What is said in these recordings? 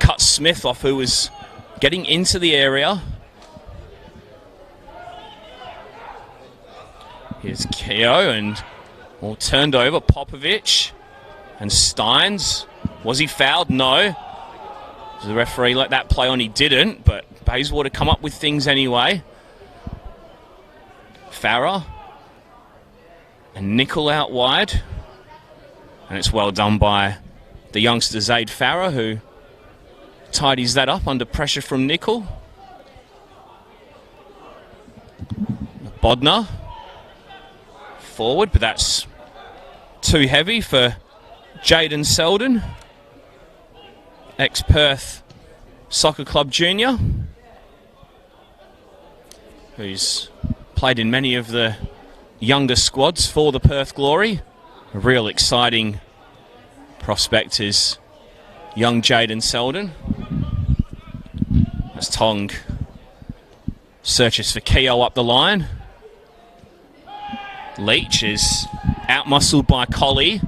cut Smith off, who was getting into the area. Here's Keogh, and all turned over. Popovic and Steins. Was he fouled? No. The referee let that play on. He didn't, but Bayswater come up with things anyway. Farah and Nickel out wide. And it's well done by the youngster Zaid Farah, who tidies that up under pressure from Nickel. Bodner forward, but that's too heavy for Jaden Selden, ex-Perth Soccer Club junior, who's played in many of the younger squads for the Perth Glory. A real exciting prospect is young Jaden Selden. As Tong searches for Keogh up the line. Leach is out-muscled by Colley,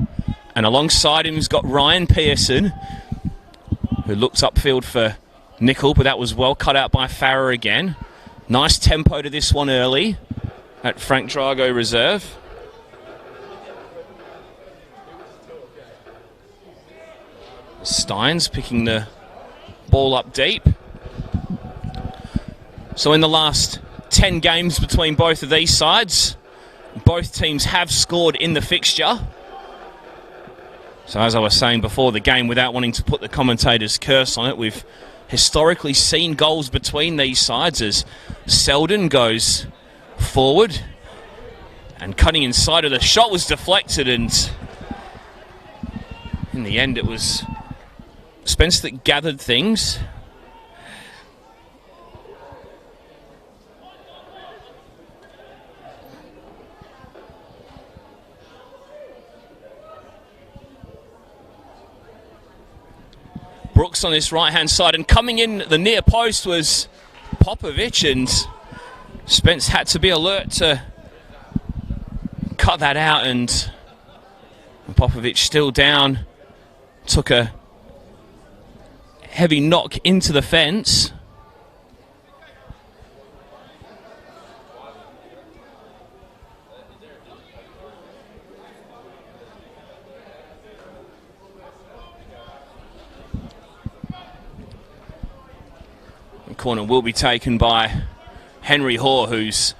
and alongside him he's got Ryan Pearson, who looks upfield for Nickel, but that was well cut out by Farah again. Nice tempo to this one early at Frank Drago Reserve. Steins picking the ball up deep. So in the last 10 games between both of these sides, both teams have scored in the fixture. So as I was saying before the game, without wanting to put the commentator's curse on it, we've historically seen goals between these sides as Selden goes forward and cutting inside of the shot was deflected, and in the end it was Spence that gathered things. Brooks on this right-hand side, and coming in the near post was Popovic, and Spence had to be alert to cut that out, and Popovic still down, took a heavy knock into the fence. The corner will be taken by Henry Hoare, whose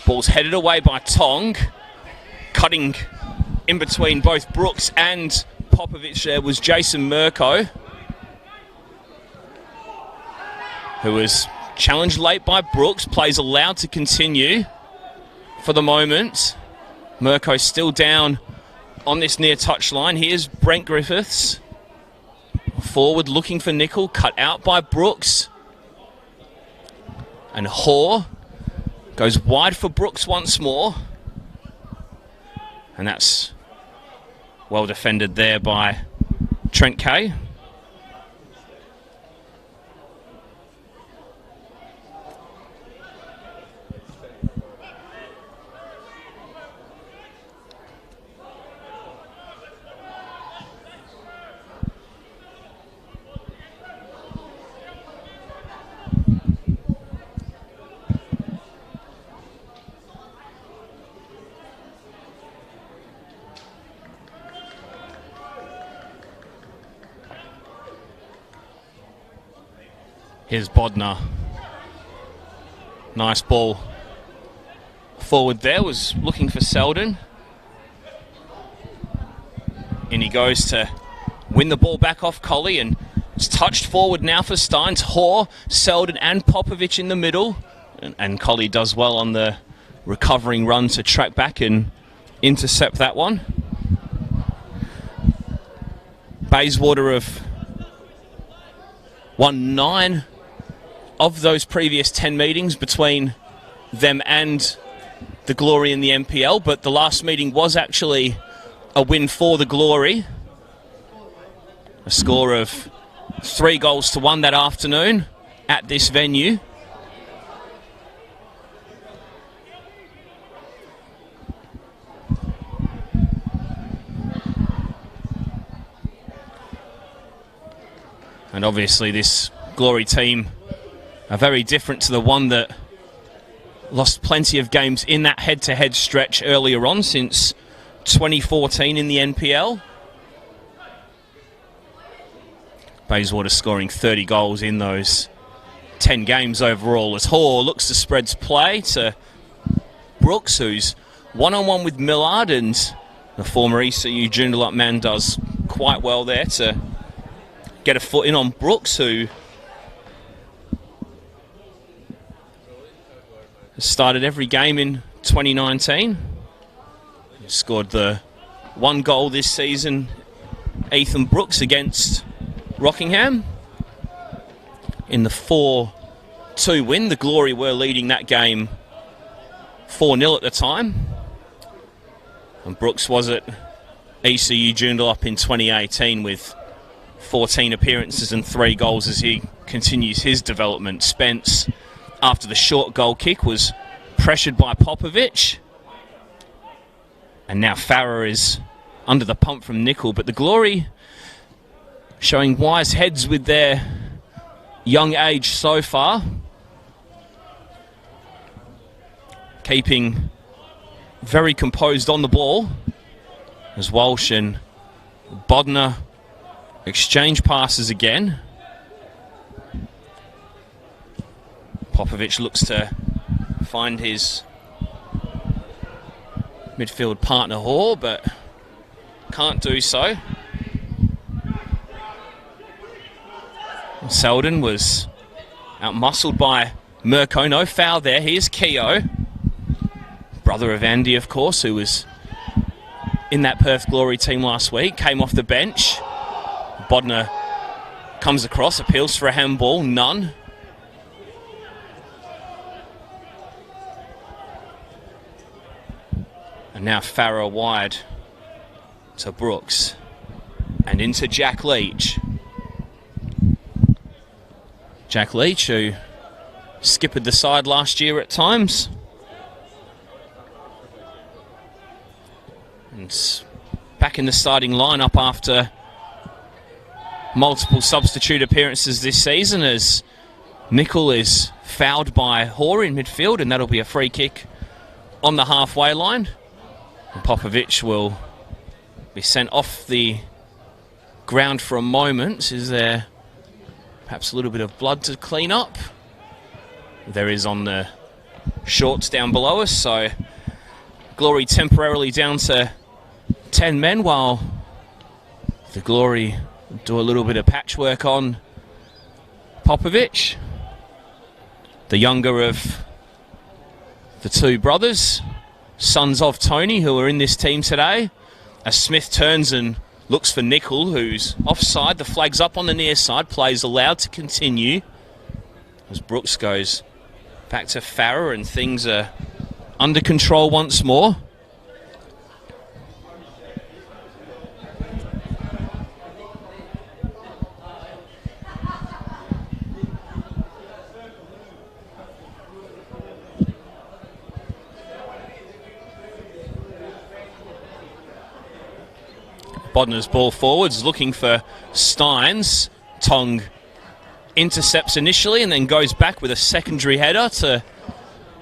ball's headed away by Tong. Cutting in between both Brooks and Popovic there was Jason Murko, who was challenged late by Brooks. Plays allowed to continue for the moment. Murko still down on this near touchline. Here's Brent Griffiths. Forward looking for Nickel, cut out by Brooks. And Hoare goes wide for Brooks once more. And that's well defended there by Trent Kay. Here's Bodner. Nice ball forward there, was looking for Selden. In he goes to win the ball back off Colley, and it's touched forward now for Steins. Hoare, Selden and Popovic in the middle. And Colley does well on the recovering run to track back and intercept that one. Bayswater have won 9 of those previous 10 meetings between them and the Glory in the NPL, but the last meeting was actually a win for the Glory. A score of 3-1 that afternoon at this venue. And obviously this Glory team are very different to the one that lost plenty of games in that head-to-head stretch earlier on since 2014 in the NPL. Bayswater scoring 30 goals in those 10 games overall as Hoare looks to spreads play to Brooks, who's one-on-one with Millard, and the former ECU Joondalup man does quite well there to get a foot in on Brooks, who has started every game in 2019. He scored the one goal this season, Ethan Brooks, against Rockingham. In the 4-2 win, the Glory were leading that game 4-0 at the time. And Brooks was at ECU Joondalup in 2018 with 14 appearances and 3 goals as he continues his development. Spence, after the short goal kick, was pressured by Popovic. And now Farrer is under the pump from Nickel. But the Glory showing wise heads with their young age so far. Keeping very composed on the ball as Walsh and Bodner exchange passes again. Popovic looks to find his midfield partner Hoare, but can't do so. Selden was out-muscled by Mirko. No foul there. Here's Keogh, brother of Andy, of course, who was in that Perth Glory team last week. Came off the bench. Bodner comes across, appeals for a handball. None. And now Farrer wide to Brooks. And into Jack Leach. Jack Leach, who skippered the side last year at times. And back in the starting lineup after multiple substitute appearances this season, as Nickel is fouled by Hoare in midfield, and that'll be a free kick on the halfway line. And Popovic will be sent off the ground for a moment. Is there perhaps a little bit of blood to clean up? There is on the shorts down below us, so Glory temporarily down to 10 men while the Glory do a little bit of patchwork on Popovic, the younger of the two brothers, sons of Tony, who are in this team today. As Smith turns and looks for Nickel, who's offside. The flag's up on the near side. Play's allowed to continue as Brooks goes back to Farrer, and things are under control once more. Bodner's ball forwards, looking for Steins. Tong intercepts initially and then goes back with a secondary header to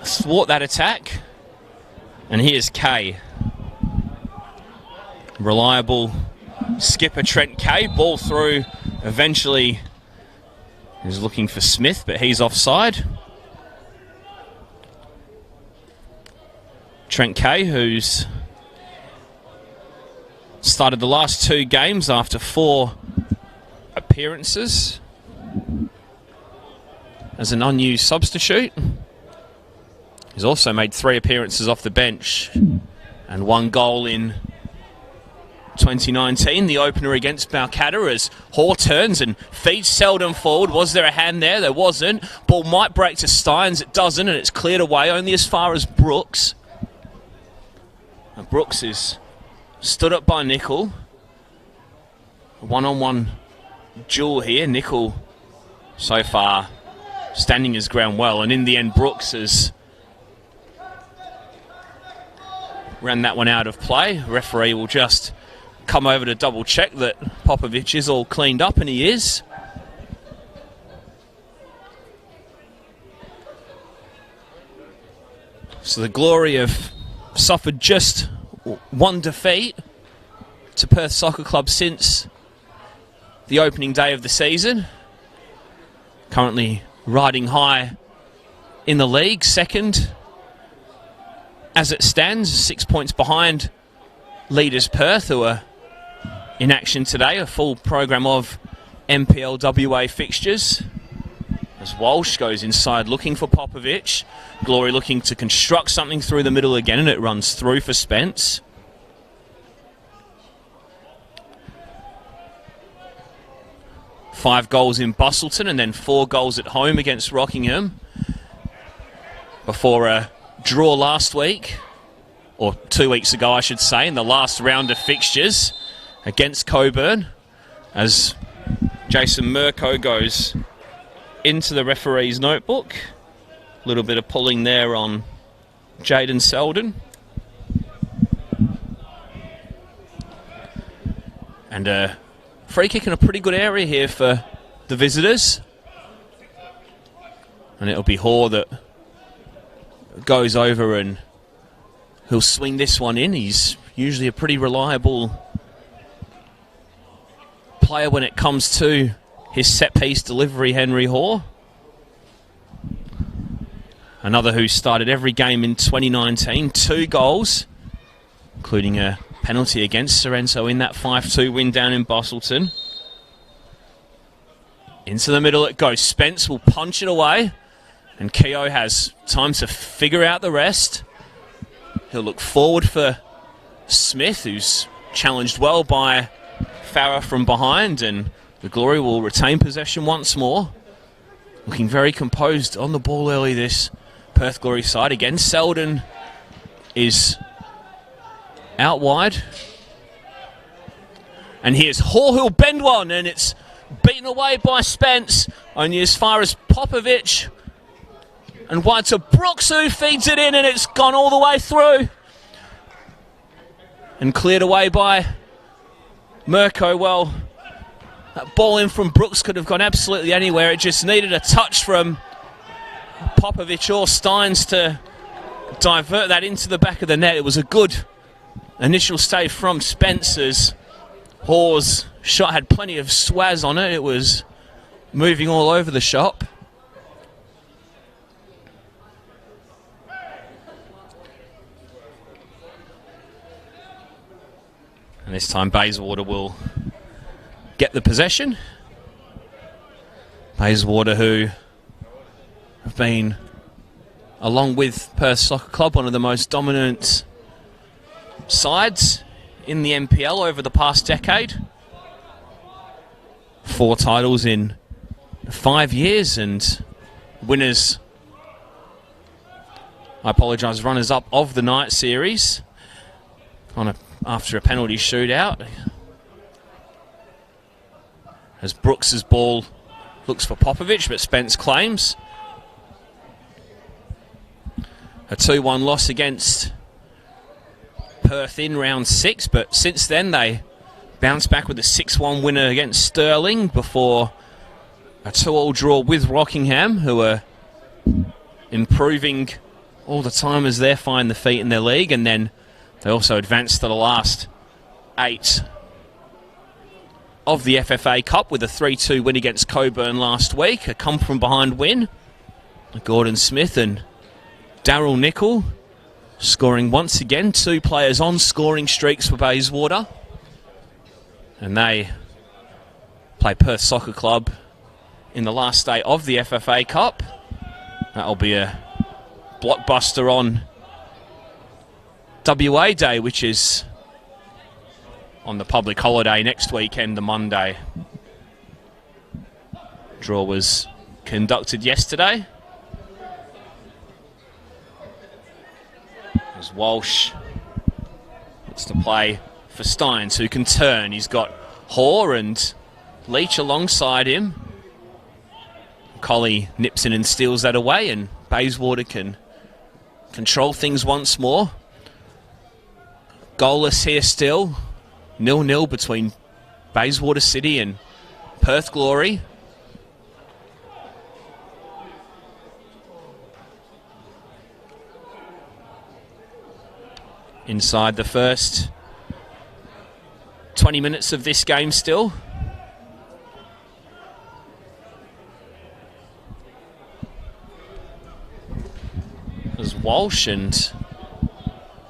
thwart that attack. And here's Kay. Reliable skipper Trent Kay. Ball through. Eventually is looking for Smith, but he's offside. Trent Kay, who's started the last 2 games after 4 appearances as an unused substitute. He's also made 3 appearances off the bench and 1 goal in 2019, the opener against Balcatta, as Hoare turns and feeds Selden forward. Was there a hand there? There wasn't. Ball might break to Steins. It doesn't, and it's cleared away only as far as Brooks. And Brooks is stood up by Nickel. A one-on-one duel here. Nickel so far standing his ground well, and in the end Brooks has ran that one out of play. Referee will just come over to double check that Popovic is all cleaned up, and he is. So the Glory have suffered just one defeat to Perth Soccer Club since the opening day of the season. Currently riding high in the league, second as it stands, 6 points behind leaders Perth, who are in action today. A full program of NPL WA fixtures. As Walsh goes inside looking for Popovic. Glory looking to construct something through the middle again, and it runs through for Spence. Five goals in Bustleton and then 4 goals at home against Rockingham before a draw last week, or 2 weeks ago I should say, in the last round of fixtures against Coburn, as Jason Murko goes into the referee's notebook. A little bit of pulling there on Jaden Selden. And a free kick in a pretty good area here for the visitors. And it'll be Hoare that goes over and he'll swing this one in. He's usually a pretty reliable player when it comes to his set-piece delivery, Henry Hoare. Another who started every game in 2019, 2 goals, including a penalty against Sorrento in that 5-2 win down in Bustleton. Into the middle it goes. Spence will punch it away, and Keogh has time to figure out the rest. He'll look forward for Smith, who's challenged well by Farah from behind, and the Glory will retain possession once more. Looking very composed on the ball early, this Perth Glory side. Again, Selden is out wide. And here's Hoare, who'll bend one, and it's beaten away by Spence. Only as far as Popovic. And wide to Brooks, who feeds it in, and it's gone all the way through. And cleared away by Murko. Well, that ball in from Brooks could have gone absolutely anywhere. It just needed a touch from Popovic or Steins to divert that into the back of the net. It was a good initial save from Spencer's. Hoare's shot had plenty of swaz on it. It was moving all over the shop. And this time Bayswater will get the possession. Bayswater, who have been, along with Perth Soccer Club, one of the most dominant sides in the NPL over the past decade. 4 titles in 5 years, and winners, I apologise, runners-up of the night series after a penalty shootout. As Brooks's ball looks for Popovic, but Spence claims. A 2-1 loss against Perth in round 6, but since then they bounced back with a 6-1 winner against Stirling before a 2-2 draw with Rockingham, who are improving all the time as they find the feet in their league, and then they also advanced to the last 8 of the FFA Cup with a 3-2 win against Coburn last week. A come-from-behind win. Gordon Smith and Daryl Nicol scoring once again. 2 players on scoring streaks for Bayswater. And they play Perth Soccer Club in the last day of the FFA Cup. That'll be a blockbuster on WA Day, which is on the public holiday next weekend, the Monday. Draw was conducted yesterday. As Walsh looks to play for Steins, who can turn. He's got Hoare and Leach alongside him. Colley nips in and steals that away, and Bayswater can control things once more. Goalless here still. 0-0 between Bayswater City and Perth Glory. inside the first 20 minutes of this game still. As Walsh and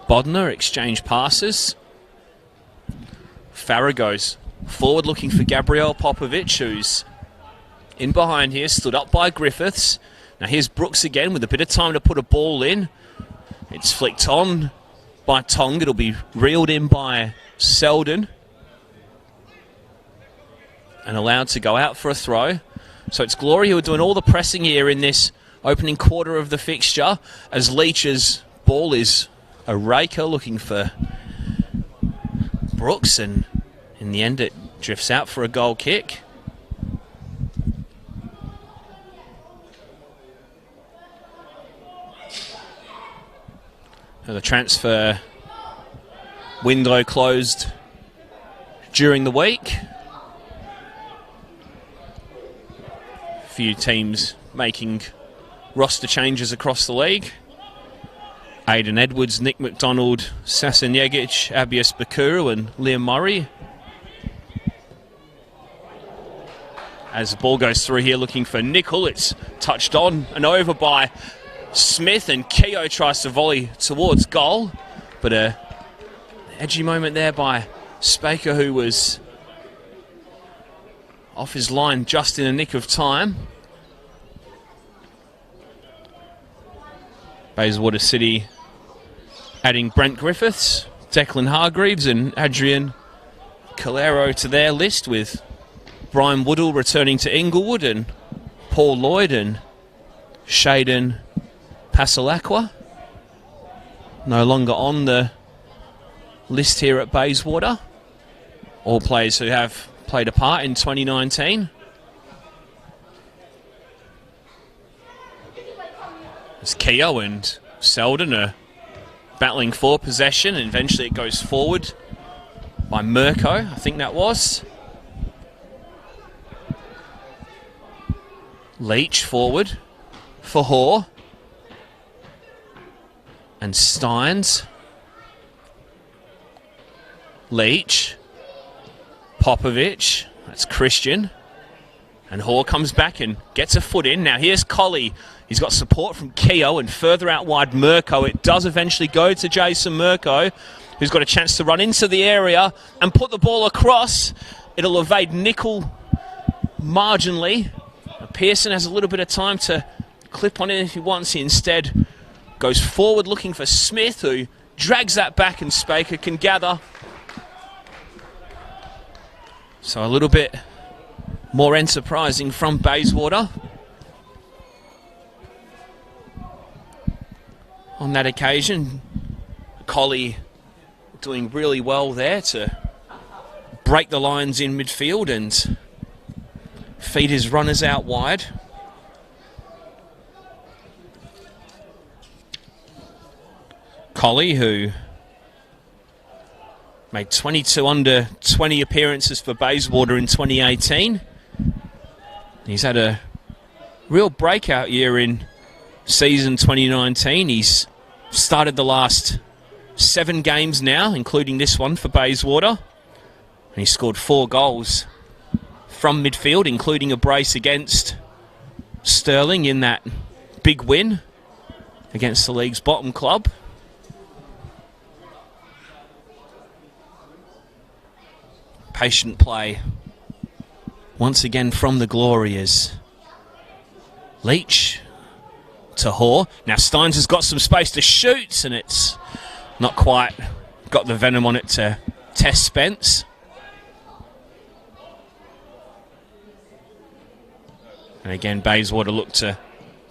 Bodner exchange passes. Farah goes forward looking for Gabrielle Popovic, who's in behind here, stood up by Griffiths. Now here's Brooks again with a bit of time to put a ball in. It's flicked on by Tong. It'll be reeled in by Selden. And allowed to go out for a throw. So it's Glory who are doing all the pressing here in this opening quarter of the fixture, as Leach's ball is a raker looking for Brooks, and in the end it drifts out for a goal kick. And the transfer window closed during the week. A few teams making roster changes across the league. Aidan Edwards, Nick McDonald, Sasan Yegic, Abias Bakuru and Liam Murray. As the ball goes through here looking for Nickel, it's touched on and over by Smith, and Keogh tries to volley towards goal. But a edgy moment there by Spaker, who was off his line just in a nick of time. Bayswater City adding Brent Griffiths, Declan Hargreaves and Adrian Calero to their list, with Brian Woodall returning to Inglewood and Paul Lloyd and Shaden Pasalakwa no longer on the list here at Bayswater. All players who have played a part in 2019. As Keogh and Selden are battling for possession, and eventually it goes forward by Mirko, I think that was. Leach forward for Hoare. And Steins. Leach. Popovic. That's Christian. And Hoare comes back and gets a foot in. Now here's Colley. He's got support from Keogh, and further out wide Mirko. It does eventually go to Jason Mirko, who's got a chance to run into the area and put the ball across. It'll evade Nickel marginally. Pearson has a little bit of time to clip on it if he wants. He instead goes forward looking for Smith, who drags that back, and Spaker can gather. So a little bit more enterprising from Bayswater on that occasion. Colley doing really well there to break the lines in midfield and feed his runners out wide. Colley, who made 22 under 20 appearances for Bayswater in 2018. He's had a real breakout year in season 2019. He's started the last 7 games now, including this one for Bayswater. And he scored 4 goals from midfield, including a brace against Stirling in that big win against the league's bottom club. Patient play once again from the Glorias. Leach to Hoare. Now Steins has got some space to shoot, and it's not quite got the venom on it to test Spence. And again, Bayswater look to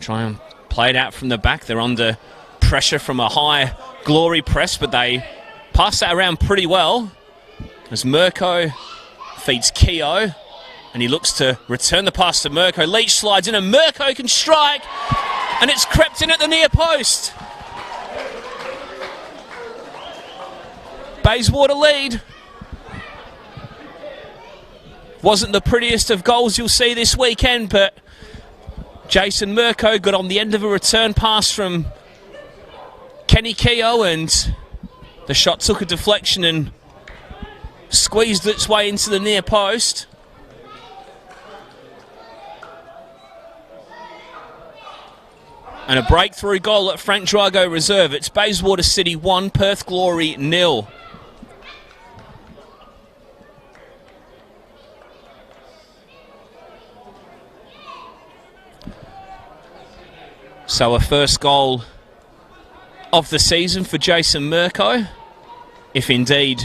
try and play it out from the back. They're under pressure from a high Glory press, but they pass that around pretty well. As Mirko feeds Keogh, and he looks to return the pass to Mirko. Leach slides in, and Mirko can strike, and it's crept in at the near post. Bayswater lead. Wasn't the prettiest of goals you'll see this weekend, but Jason Mirko got on the end of a return pass from Kenny Keogh, and The shot took a deflection and squeezed its way into the near post. And a breakthrough goal at Frank Drago Reserve. It's Bayswater City 1, Perth Glory 0. So a first goal of the season for Jason Mirko. If indeed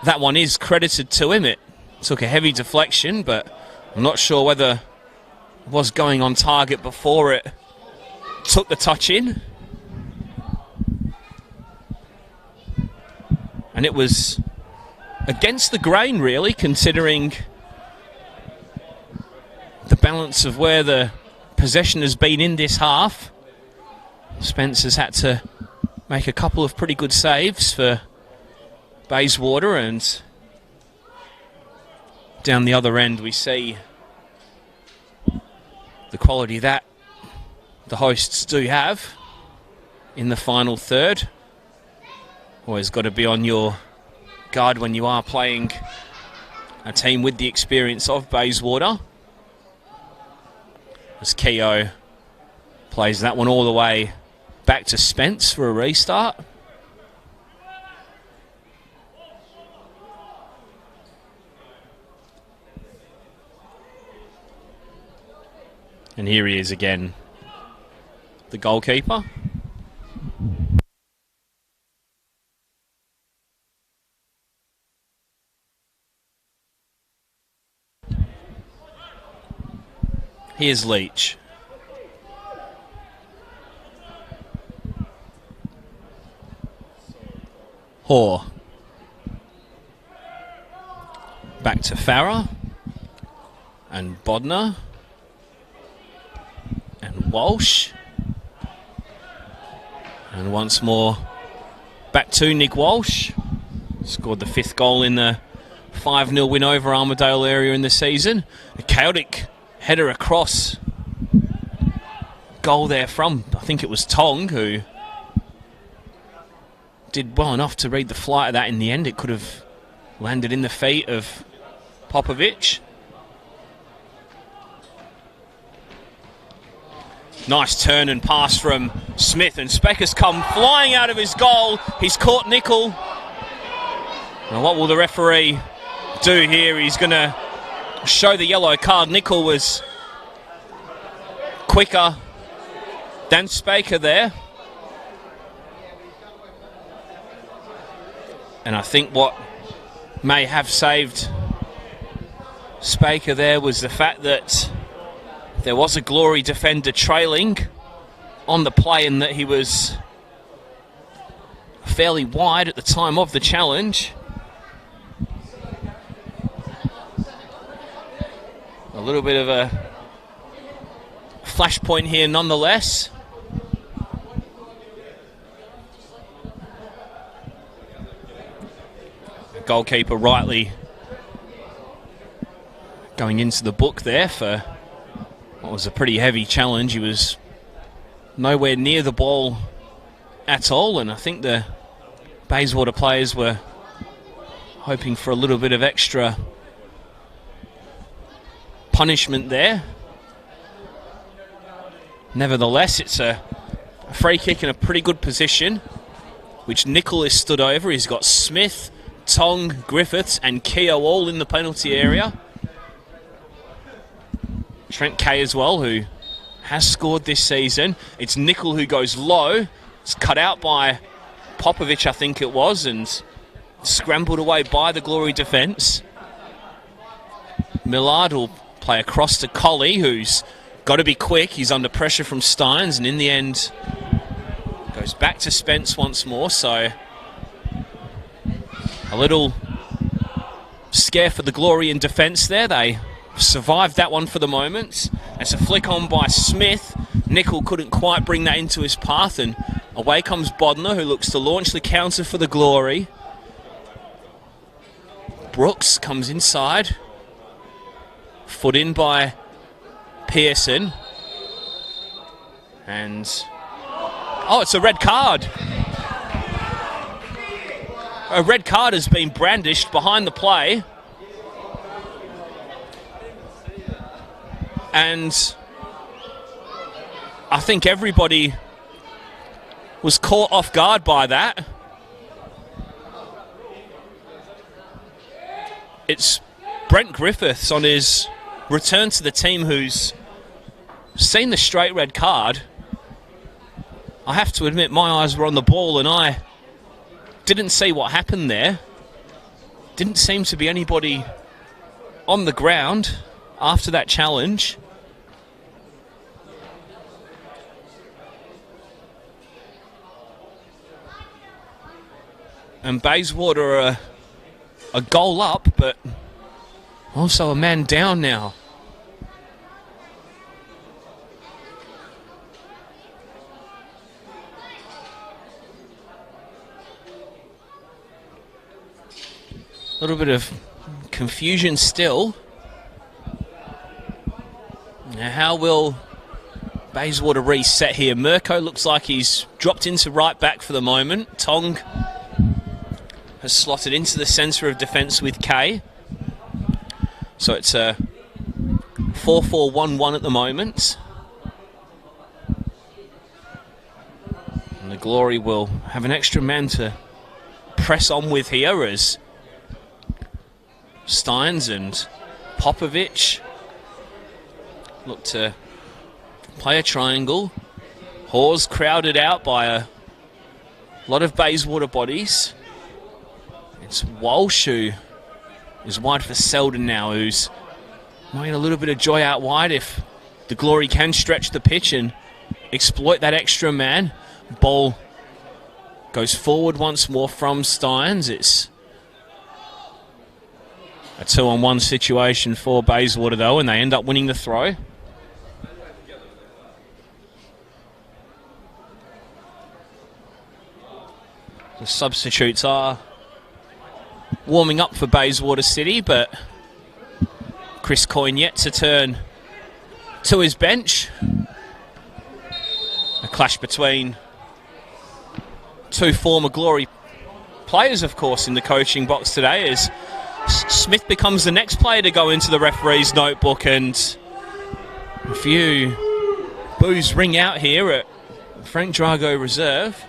that one is credited to him. It took a heavy deflection, but I'm not sure whether it was going on target before it took the touch in. And it was against the grain, really, considering the balance of where the possession has been in this half. Spencer's had to make a couple of pretty good saves for Bayswater, and down the other end we see the quality that the hosts do have in the final third. Always got to be on your guard when you are playing a team with the experience of Bayswater. As Keogh plays that one all the way back to Spence for a restart. And here he is again, the goalkeeper. Here's Leach. Hoare. Back to Farah. And Bodner. And Walsh. And once more back to Nick Walsh. Scored the 5th goal in the 5-0 win over Armadale earlier in the season. A chaotic header across. Goal there from, I think it was Tong, who did well enough to read the flight of that in the end. It could have landed in the feet of Popovic. Nice turn and pass from Smith, and Speck has come flying out of his goal. He's caught Nickel. Now what will the referee do here? He's going to show the yellow card. Nickel was quicker than Spaker there. And I think what may have saved Spaker there was the fact that there was a Glory defender trailing on the play, and that he was fairly wide at the time of the challenge. A little bit of a flashpoint here nonetheless. The goalkeeper rightly going into the book there for what was a pretty heavy challenge. He was nowhere near the ball at all, and I think the Bayswater players were hoping for a little bit of extra punishment there. Nevertheless, it's a free kick in a pretty good position, which Nickel is stood over. He's got Smith, Tong, Griffiths and Keogh all in the penalty area. Trent Kay as well, who has scored this season. It's Nickel who goes low. It's cut out by Popovic, I think it was, and scrambled away by the Glory defence. Millard will play across to Colley, who's got to be quick. He's under pressure from Steins, and in the end goes back to Spence once more. So a little scare for the Glory in defence there. They survived that one for the moment. It's a flick on by Smith. Nickel couldn't quite bring that into his path, and away comes Bodner, who looks to launch the counter for the Glory. Brooks comes inside. Foot in by Pearson. And oh, it's a red card. A red card has been brandished behind the play. And I think everybody was caught off guard by that. It's Brent Griffiths on his return to the team who's seen the straight red card. I have to admit my eyes were on the ball and I didn't see what happened there. Didn't seem to be anybody on the ground after that challenge. And Bayswater are a goal up, but also a man down now. A little bit of confusion still. Now, how will Bayswater reset here? Mirko looks like he's dropped into right back for the moment. Tong has slotted into the centre of defence with Kay. So it's a 4-4-1-1 at the moment. And the Glory will have an extra man to press on with here as Steins and Popovic look to play a triangle. Hawes crowded out by a lot of Bayswater bodies. It's Walsh who is wide for Selden now, who's making a little bit of joy out wide if the Glory can stretch the pitch and exploit that extra man. Ball goes forward once more from Steins. It's a 2-on-1 situation for Bayswater though, and they end up winning the throw. The substitutes are warming up for Bayswater City, but Chris Coyne yet to turn to his bench. A clash between two former Glory players, of course, in the coaching box today as Smith becomes the next player to go into the referee's notebook, and a few boos ring out here at Frank Drago Reserve.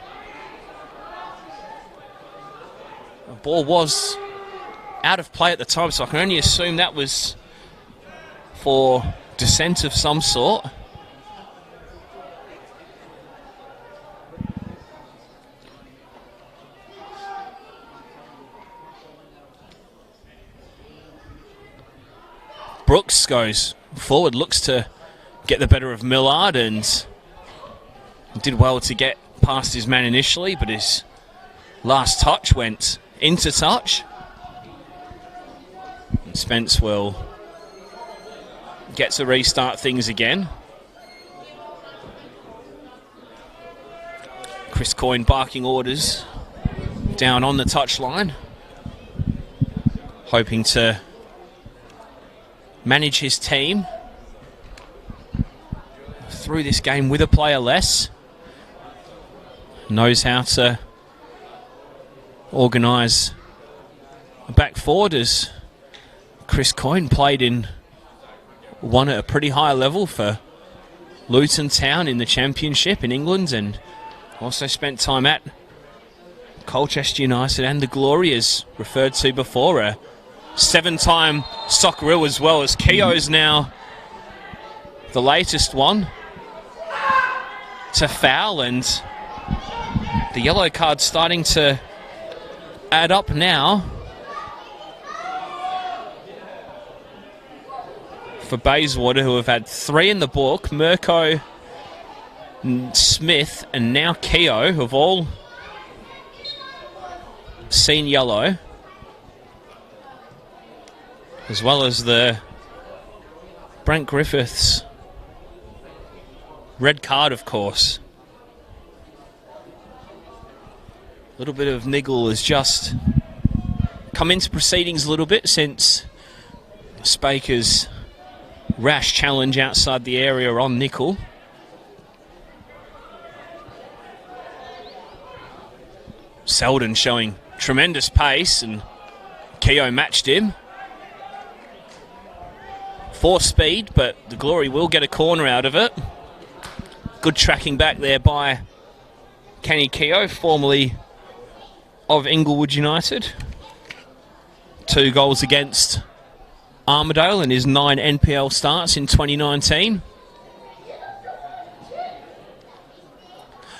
The ball was out of play at the time, so I can only assume that was for dissent of some sort. Brooks goes forward, looks to get the better of Millard and did well to get past his man initially, but his last touch went into touch. And Spence will get to restart things again. Chris Coyne barking orders down on the touchline, hoping to manage his team through this game with a player less. Knows how to organise a back forward, as Chris Coyne played in one at a pretty high level for Luton Town in the Championship in England, and also spent time at Colchester United and the Glory, as referred to before. A 7-time Socceroo as well, as Keogh's now the latest one to foul, and the yellow card starting to add up now for Bayswater, who have had 3 in the book. Mirko, Smith and now Keogh have all seen yellow, as well as the Brent Griffiths red card, of course. A little bit of niggle has just come into proceedings a little bit since Spaker's rash challenge outside the area on Nickel. Selden showing tremendous pace, and Keogh matched him. 4 speed, but the Glory will get a corner out of it. Good tracking back there by Kenny Keogh, formerly of Inglewood United. 2 goals against Armidale in his 9 NPL starts in 2019.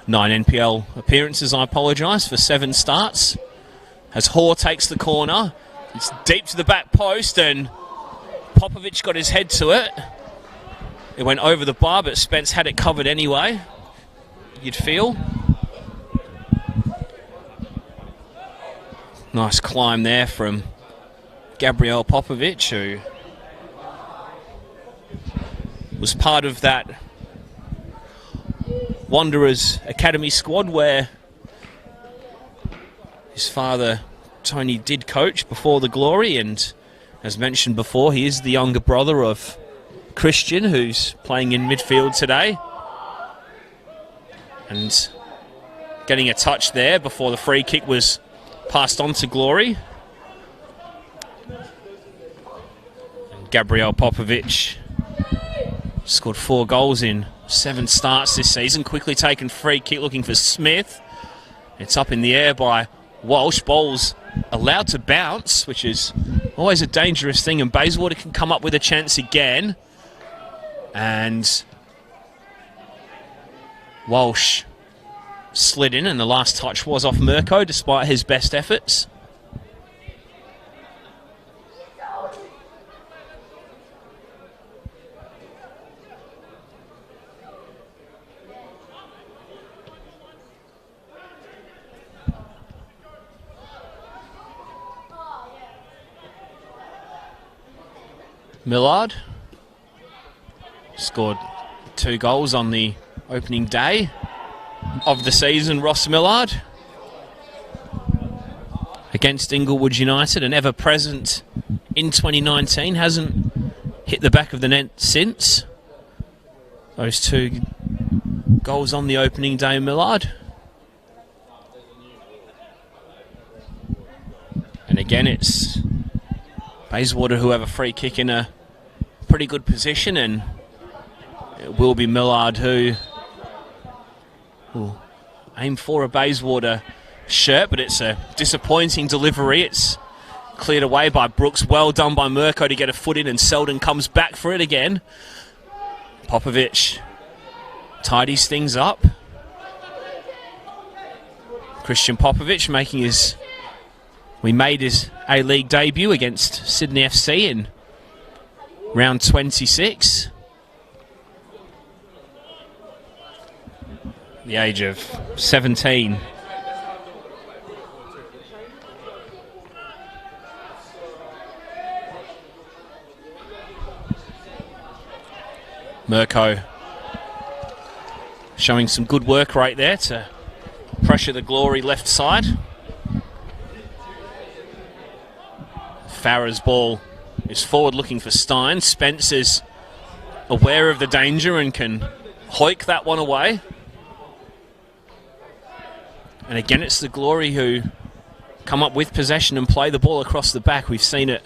9 NPL appearances, I apologise, for 7 starts. As Hoare takes the corner, it's deep to the back post, and Popovic got his head to it. It went over the bar, but Spence had it covered anyway, you'd feel. Nice climb there from Gabriel Popovic, who was part of that Wanderers Academy squad where his father Tony did coach before the Glory, and as mentioned before, he is the younger brother of Christian, who's playing in midfield today. And getting a touch there before the free kick was passed on to Glory. And Gabriel Popovic scored 4 goals in 7 starts this season. Quickly taken free kick looking for Smith. It's up in the air by Walsh. Ball's allowed to bounce, which is always a dangerous thing, and Bayswater can come up with a chance again. And Walsh slid in, and the last touch was off Mirko despite his best efforts. Millard scored 2 goals on the opening day of the season. Ross Millard against Inglewood United, and ever present in 2019, hasn't hit the back of the net since. Those 2 goals on the opening day, Millard. And again, it's Bayswater who have a free kick in a pretty good position, and it will be Millard who will aim for a Bayswater shirt, but it's a disappointing delivery. It's cleared away by Brooks. Well done by Mirko to get a foot in, and Selden comes back for it again. Popovic tidies things up. Christian Popovic making his... We made his A-League debut against Sydney FC in round 26. The age of 17. Mirko showing some good work right there to pressure the Glory left side. Farah's ball is forward looking for Stein. Spence is aware of the danger and can hoik that one away. And again, it's the Glory who come up with possession and play the ball across the back. We've seen it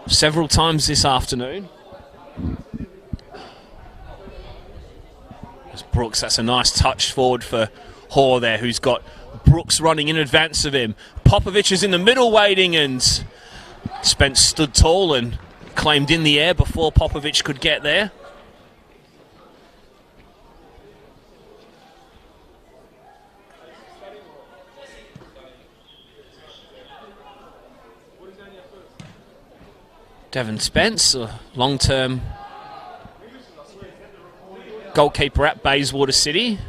several times this afternoon. As Brooks, that's a nice touch forward for Hoare there, who's got Brooks running in advance of him. Popovic is in the middle waiting, and Spence stood tall and claimed in the air before Popovic could get there. Devon Spence, a long-term goalkeeper at Bayswater City,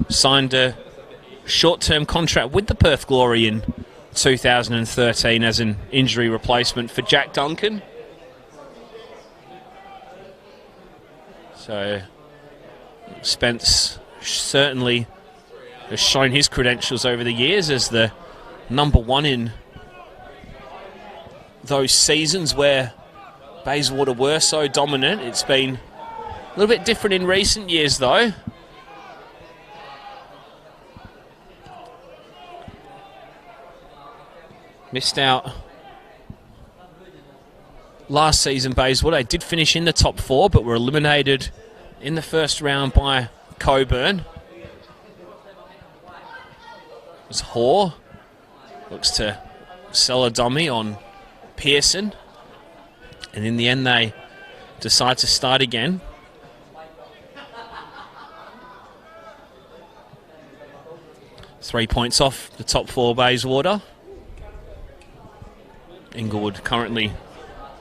signed a short-term contract with the Perth Glory in 2013 as an injury replacement for Jack Duncan. So Spence certainly has shown his credentials over the years as the number 1 in those seasons where Bayswater were so dominant. It's been a little bit different in recent years though. Missed out last season, Bayswater. They did finish in the top 4, but were eliminated in the first round by Coburn. It was Hoare. Looks to sell a dummy on Pearson. And in the end, they decide to start again. Three points off the top 4, Bayswater. Inglewood currently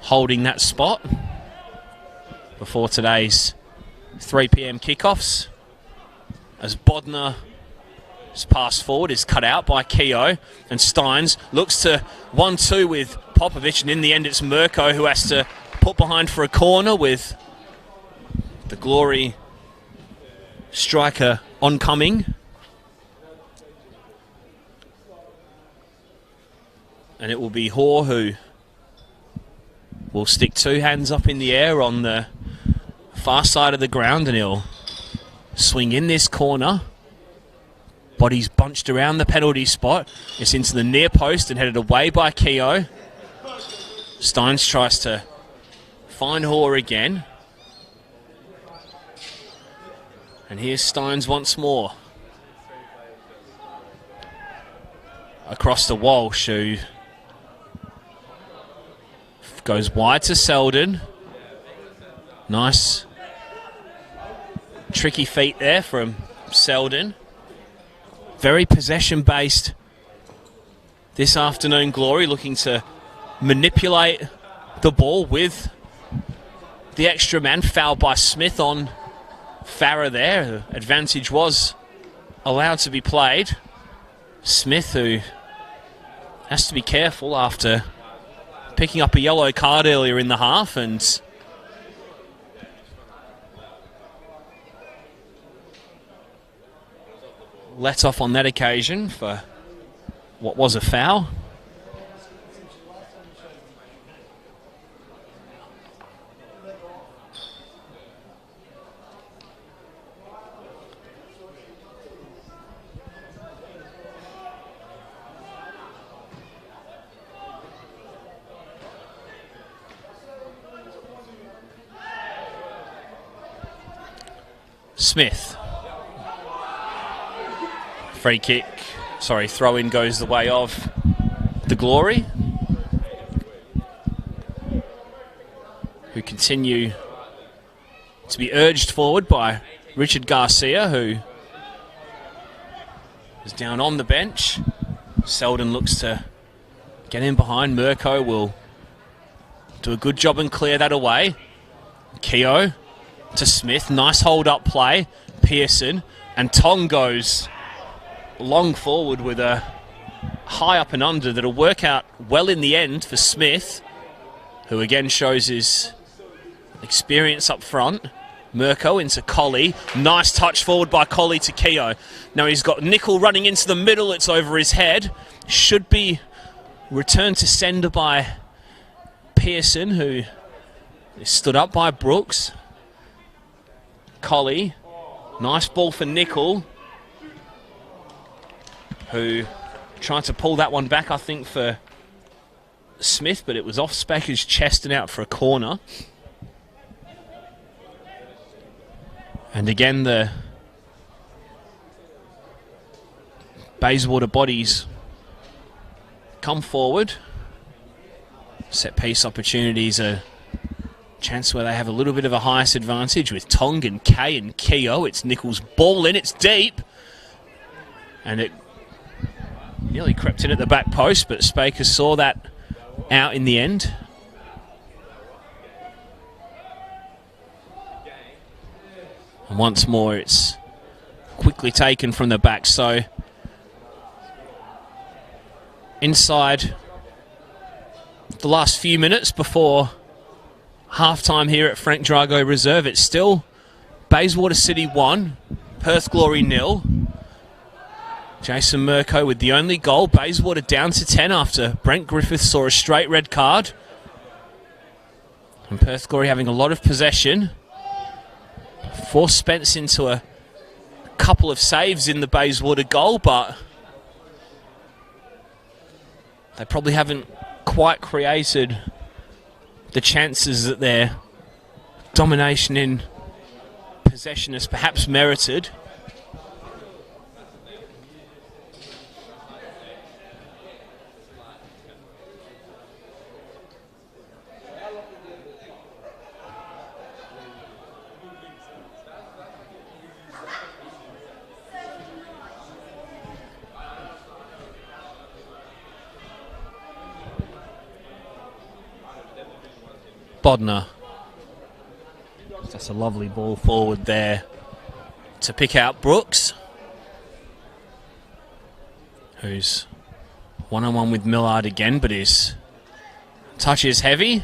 holding that spot before today's 3 p.m. kickoffs. As Bodner, his pass forward is cut out by Keogh, and Steins looks to 1-2 with Popovich, and in the end it's Mirko who has to put behind for a corner with the Glory striker oncoming. And it will be Hoare who will stick 2 hands up in the air on the far side of the ground, and he'll swing in this corner. Bodies bunched around the penalty spot. It's into the near post and headed away by Keogh. Steins tries to find Hoare again. And here's Steins once more. Across to Walsh, who goes wide to Selden. Nice tricky feet there from Selden. Very possession-based this afternoon, Glory, looking to manipulate the ball with the extra man. Foul by Smith on Farah there. The advantage was allowed to be played. Smith, who has to be careful after picking up a yellow card earlier in the half, and let off on that occasion for what was a foul. Smith. Free kick, throw in goes the way of the Glory, who continue to be urged forward by Richard Garcia, who is down on the bench. Selden looks to get in behind. Mirko will do a good job and clear that away. Keogh to Smith, nice hold up play. Pearson, and Tong goes long forward with a high up and under that'll work out well in the end for Smith, who again shows his experience up front. Mirko into Colley. Nice touch forward by Colley to Keogh. Now he's got Nickel running into the middle. It's over his head. Should be returned to sender by Pearson, who is stood up by Brooks. Colley. Nice ball for Nickel, who tried to pull that one back, I think, for Smith, but it was off Spacker's chest and out for a corner. And again, the Bayswater bodies come forward. Set piece opportunities, a chance where they have a little bit of a highest advantage with Tong and Kay and Keogh. It's Nickel's ball in, it's deep. And it nearly crept in at the back post, but Spaker saw that out in the end. And once more, it's quickly taken from the back. So inside the last few minutes before half-time here at Frank Drago Reserve, it's still Bayswater City 1, Perth Glory 0. Jason Mirko with the only goal. Bayswater down to 10 after Brent Griffith saw a straight red card. And Perth Glory having a lot of possession. Forced Spence into a couple of saves in the Bayswater goal, but they probably haven't quite created the chances that their domination in possession has perhaps merited. Bodner. That's a lovely ball forward there to pick out Brooks, who's one-on-one with Millard again, but his touch is heavy.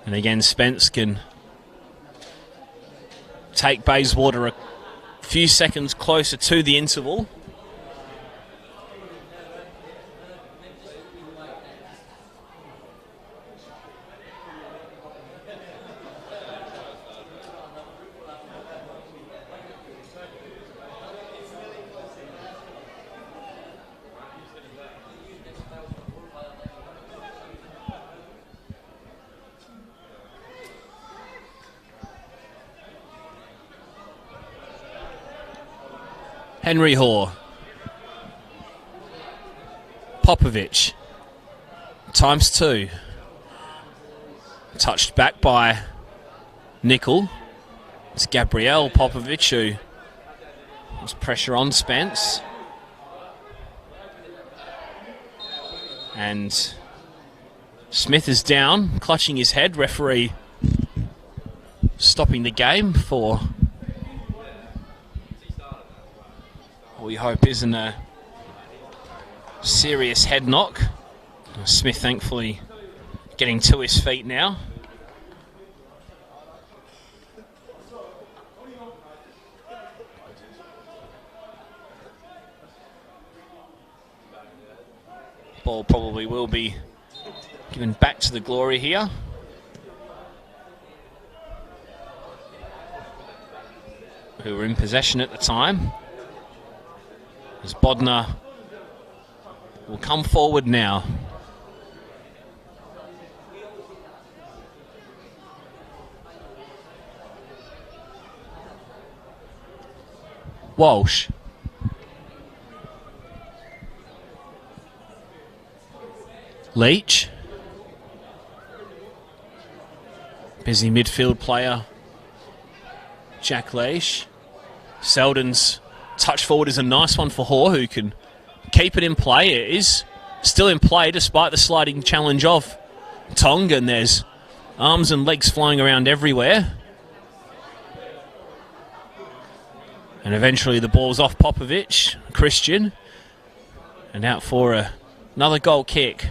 And again, Spence can take Bayswater a few seconds closer to the interval. Henry Hoare. Popovic. ×2. Touched back by Nickel. It's Gabriel Popovic who was pressure on Spence. And Smith is down, clutching his head. Referee stopping the game for what we hope isn't a serious head knock. Smith thankfully getting to his feet now. Ball probably will be given back to the Glory here. Who were in possession at the time. As Bodner will come forward now. Walsh. Leach. Busy midfield player. Jack Leish. Selden's touch forward is a nice one for Hoare, who can keep it in play. It is still in play despite the sliding challenge of Tonga, and there's arms and legs flying around everywhere. And eventually the ball's off Popovic, Christian, and out for another goal kick.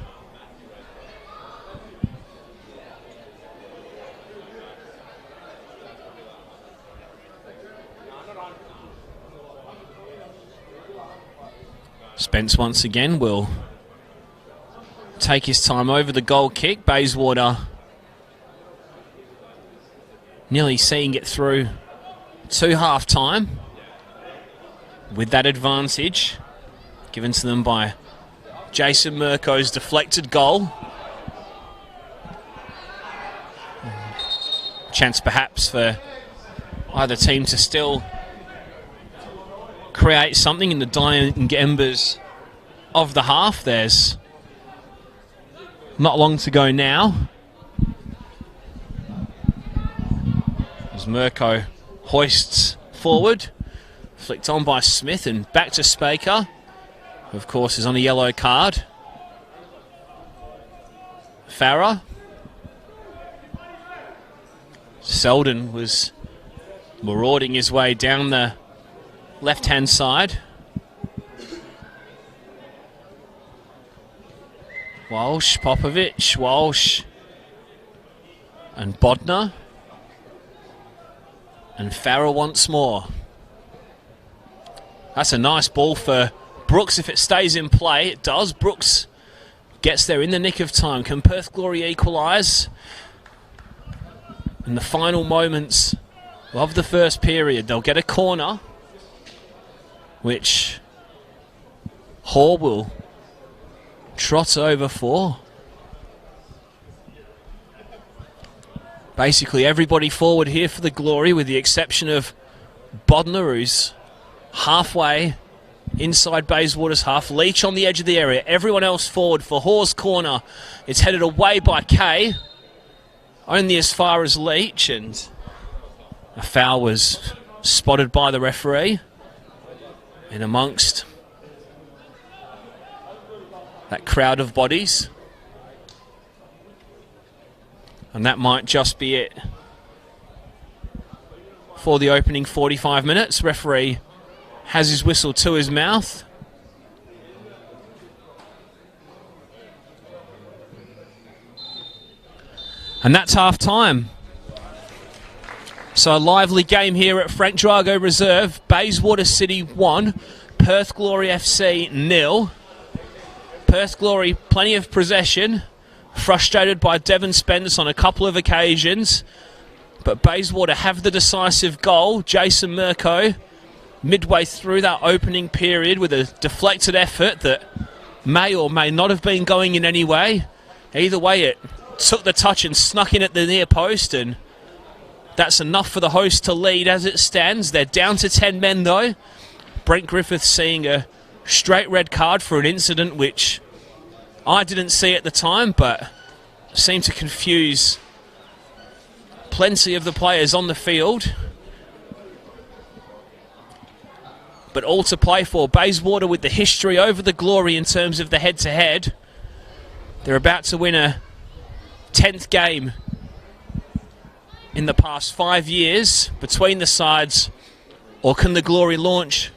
Spence once again will take his time over the goal kick. Bayswater nearly seeing it through to half-time with that advantage given to them by Jason Murko's deflected goal. Chance perhaps for either team to still create something in the dying embers of the half. There's not long to go now. As Murko hoists forward, flicked on by Smith and back to Spaker, who of course is on a yellow card. Farah. Selden was marauding his way down the left-hand side. Walsh, Popovic, Walsh and Bodner. And Farah once more. That's a nice ball for Brooks if it stays in play. It does. Brooks gets there in the nick of time. Can Perth Glory equalise? In the final moments of the first period, they'll get a corner, which Hall will trot over for. Basically everybody forward here for the Glory, with the exception of Bodner, who's halfway inside Bayswater's half. Leach on the edge of the area. Everyone else forward for Hawes corner. It's headed away by Kay. Only as far as Leach, and a foul was spotted by the referee. In amongst that crowd of bodies. And that might just be it for the opening 45 minutes. Referee has his whistle to his mouth. And that's half time. So a lively game here at Frank Drago Reserve. Bayswater City 1, Perth Glory FC 0. Perth Glory, plenty of possession. Frustrated by Devon Spence on a couple of occasions. But Bayswater have the decisive goal. Jason Mirko, midway through that opening period, with a deflected effort that may or may not have been going in any way. Either way, it took the touch and snuck in at the near post, and that's enough for the host to lead as it stands. They're down to 10 men though. Brent Griffith seeing a straight red card for an incident which I didn't see at the time, but seemed to confuse plenty of the players on the field. But all to play for. Bayswater with the history over the Glory in terms of the head-to-head. They're about to win a 10th game in the past 5 years between the sides. Or can the Glory launch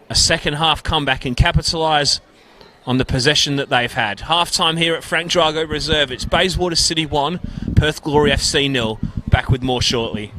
a second half comeback and capitalise on the possession that they've had? Half-time here at Frank Drago Reserve. It's Bayswater City 1, Perth Glory FC 0. Back with more shortly.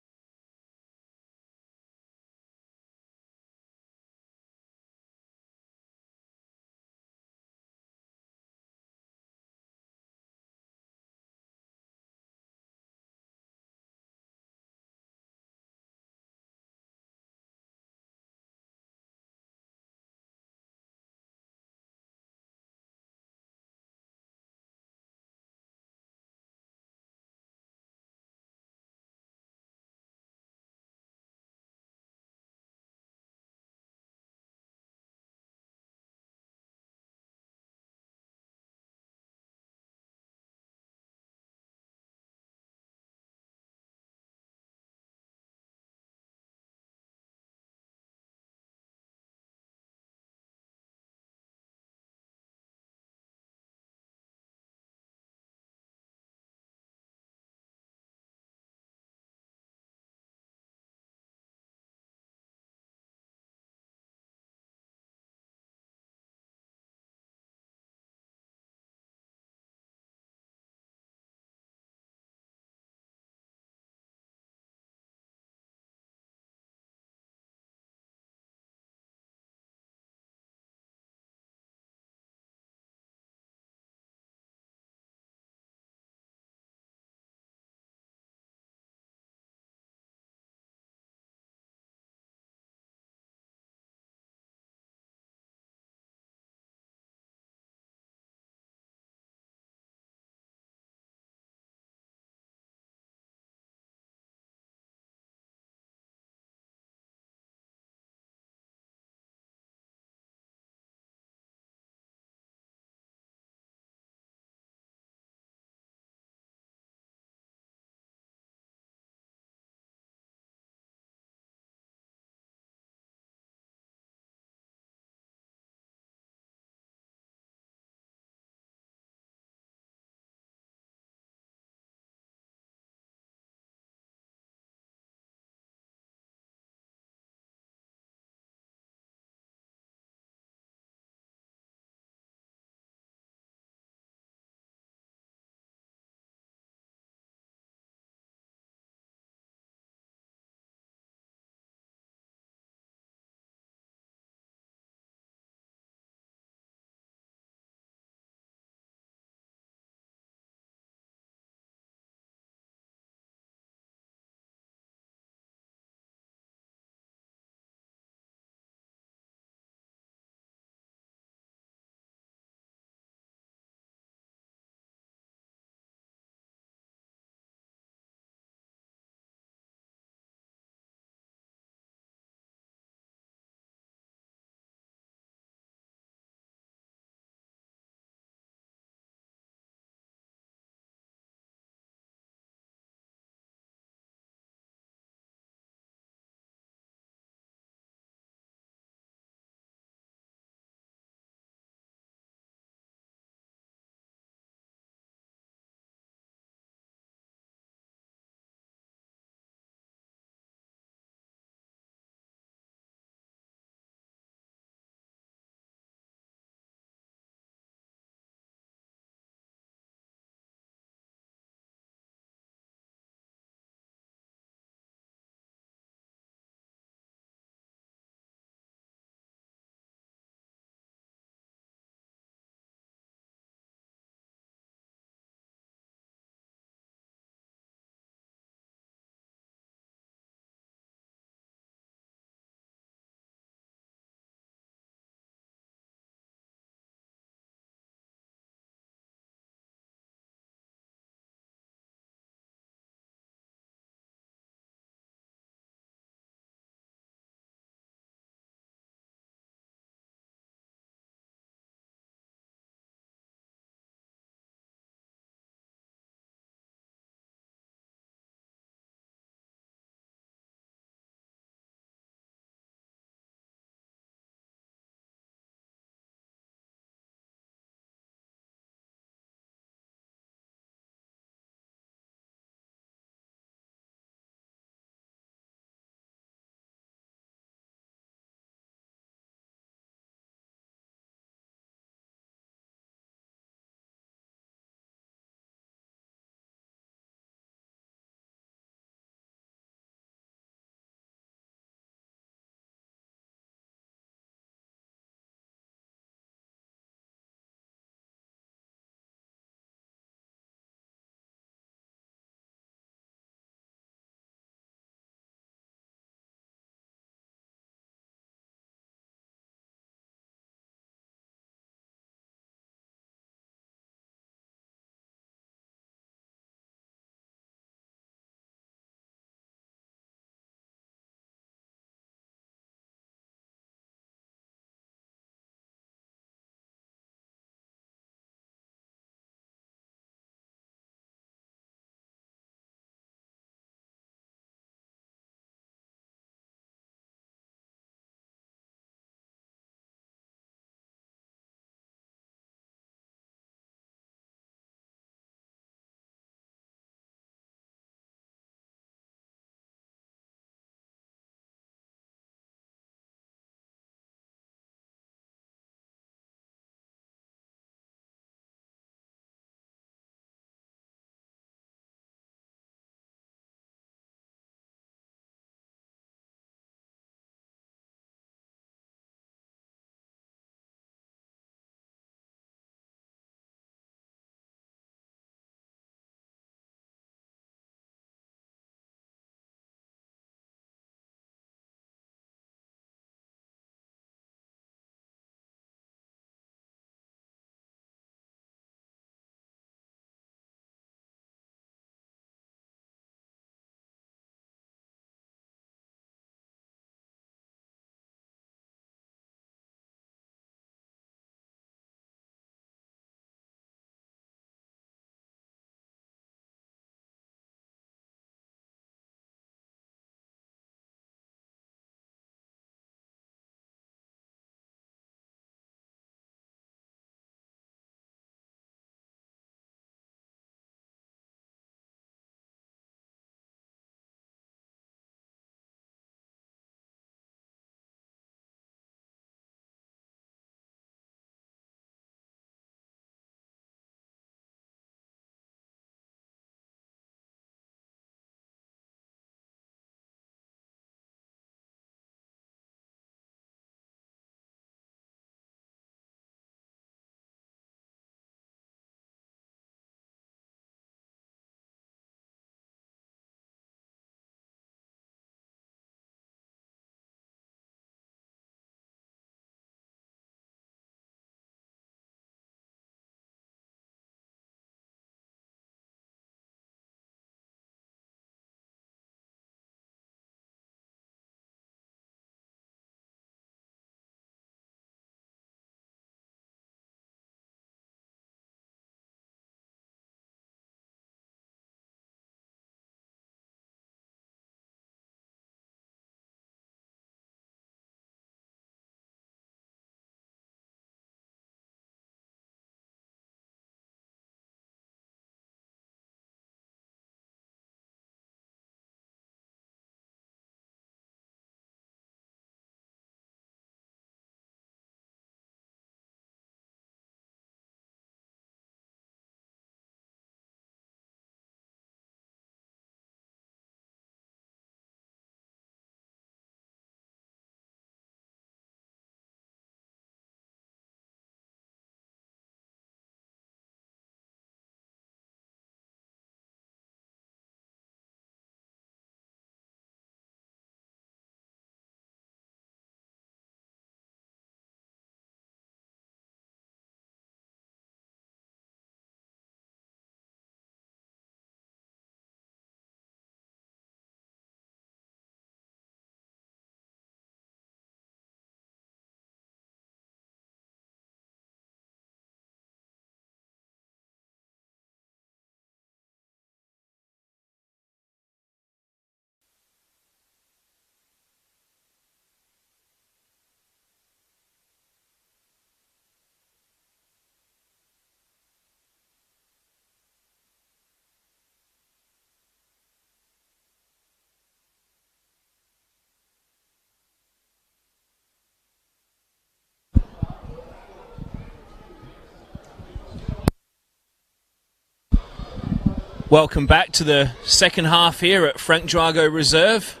Welcome back to the second half here at Frank Drago Reserve,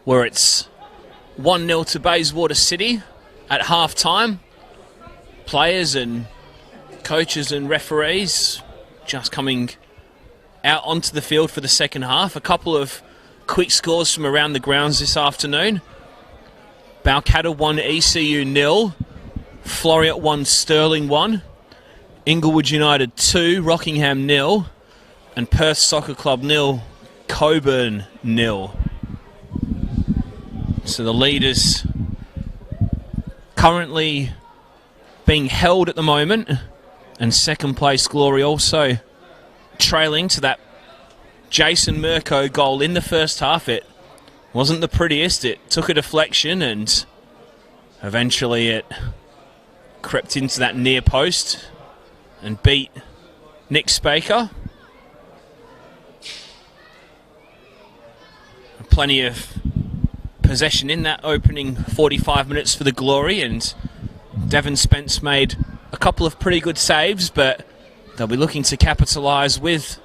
where it's 1-0 to Bayswater City at half-time. Players and coaches and referees just coming out onto the field for the second half. A couple of quick scores from around the grounds this afternoon. Balcatta 1, ECU 0. Floriat 1, Stirling 1. Inglewood United 2, Rockingham 0. And Perth Soccer Club 0, Coburn 0. So the leaders currently being held at the moment, and second place Glory also trailing to that Jason Mirko goal in the first half. It wasn't the prettiest. It took a deflection and eventually it crept into that near post and beat Nick Spaker. Plenty of possession in that opening 45 minutes for the Glory, and Devon Spence made a couple of pretty good saves, but they'll be looking to capitalise with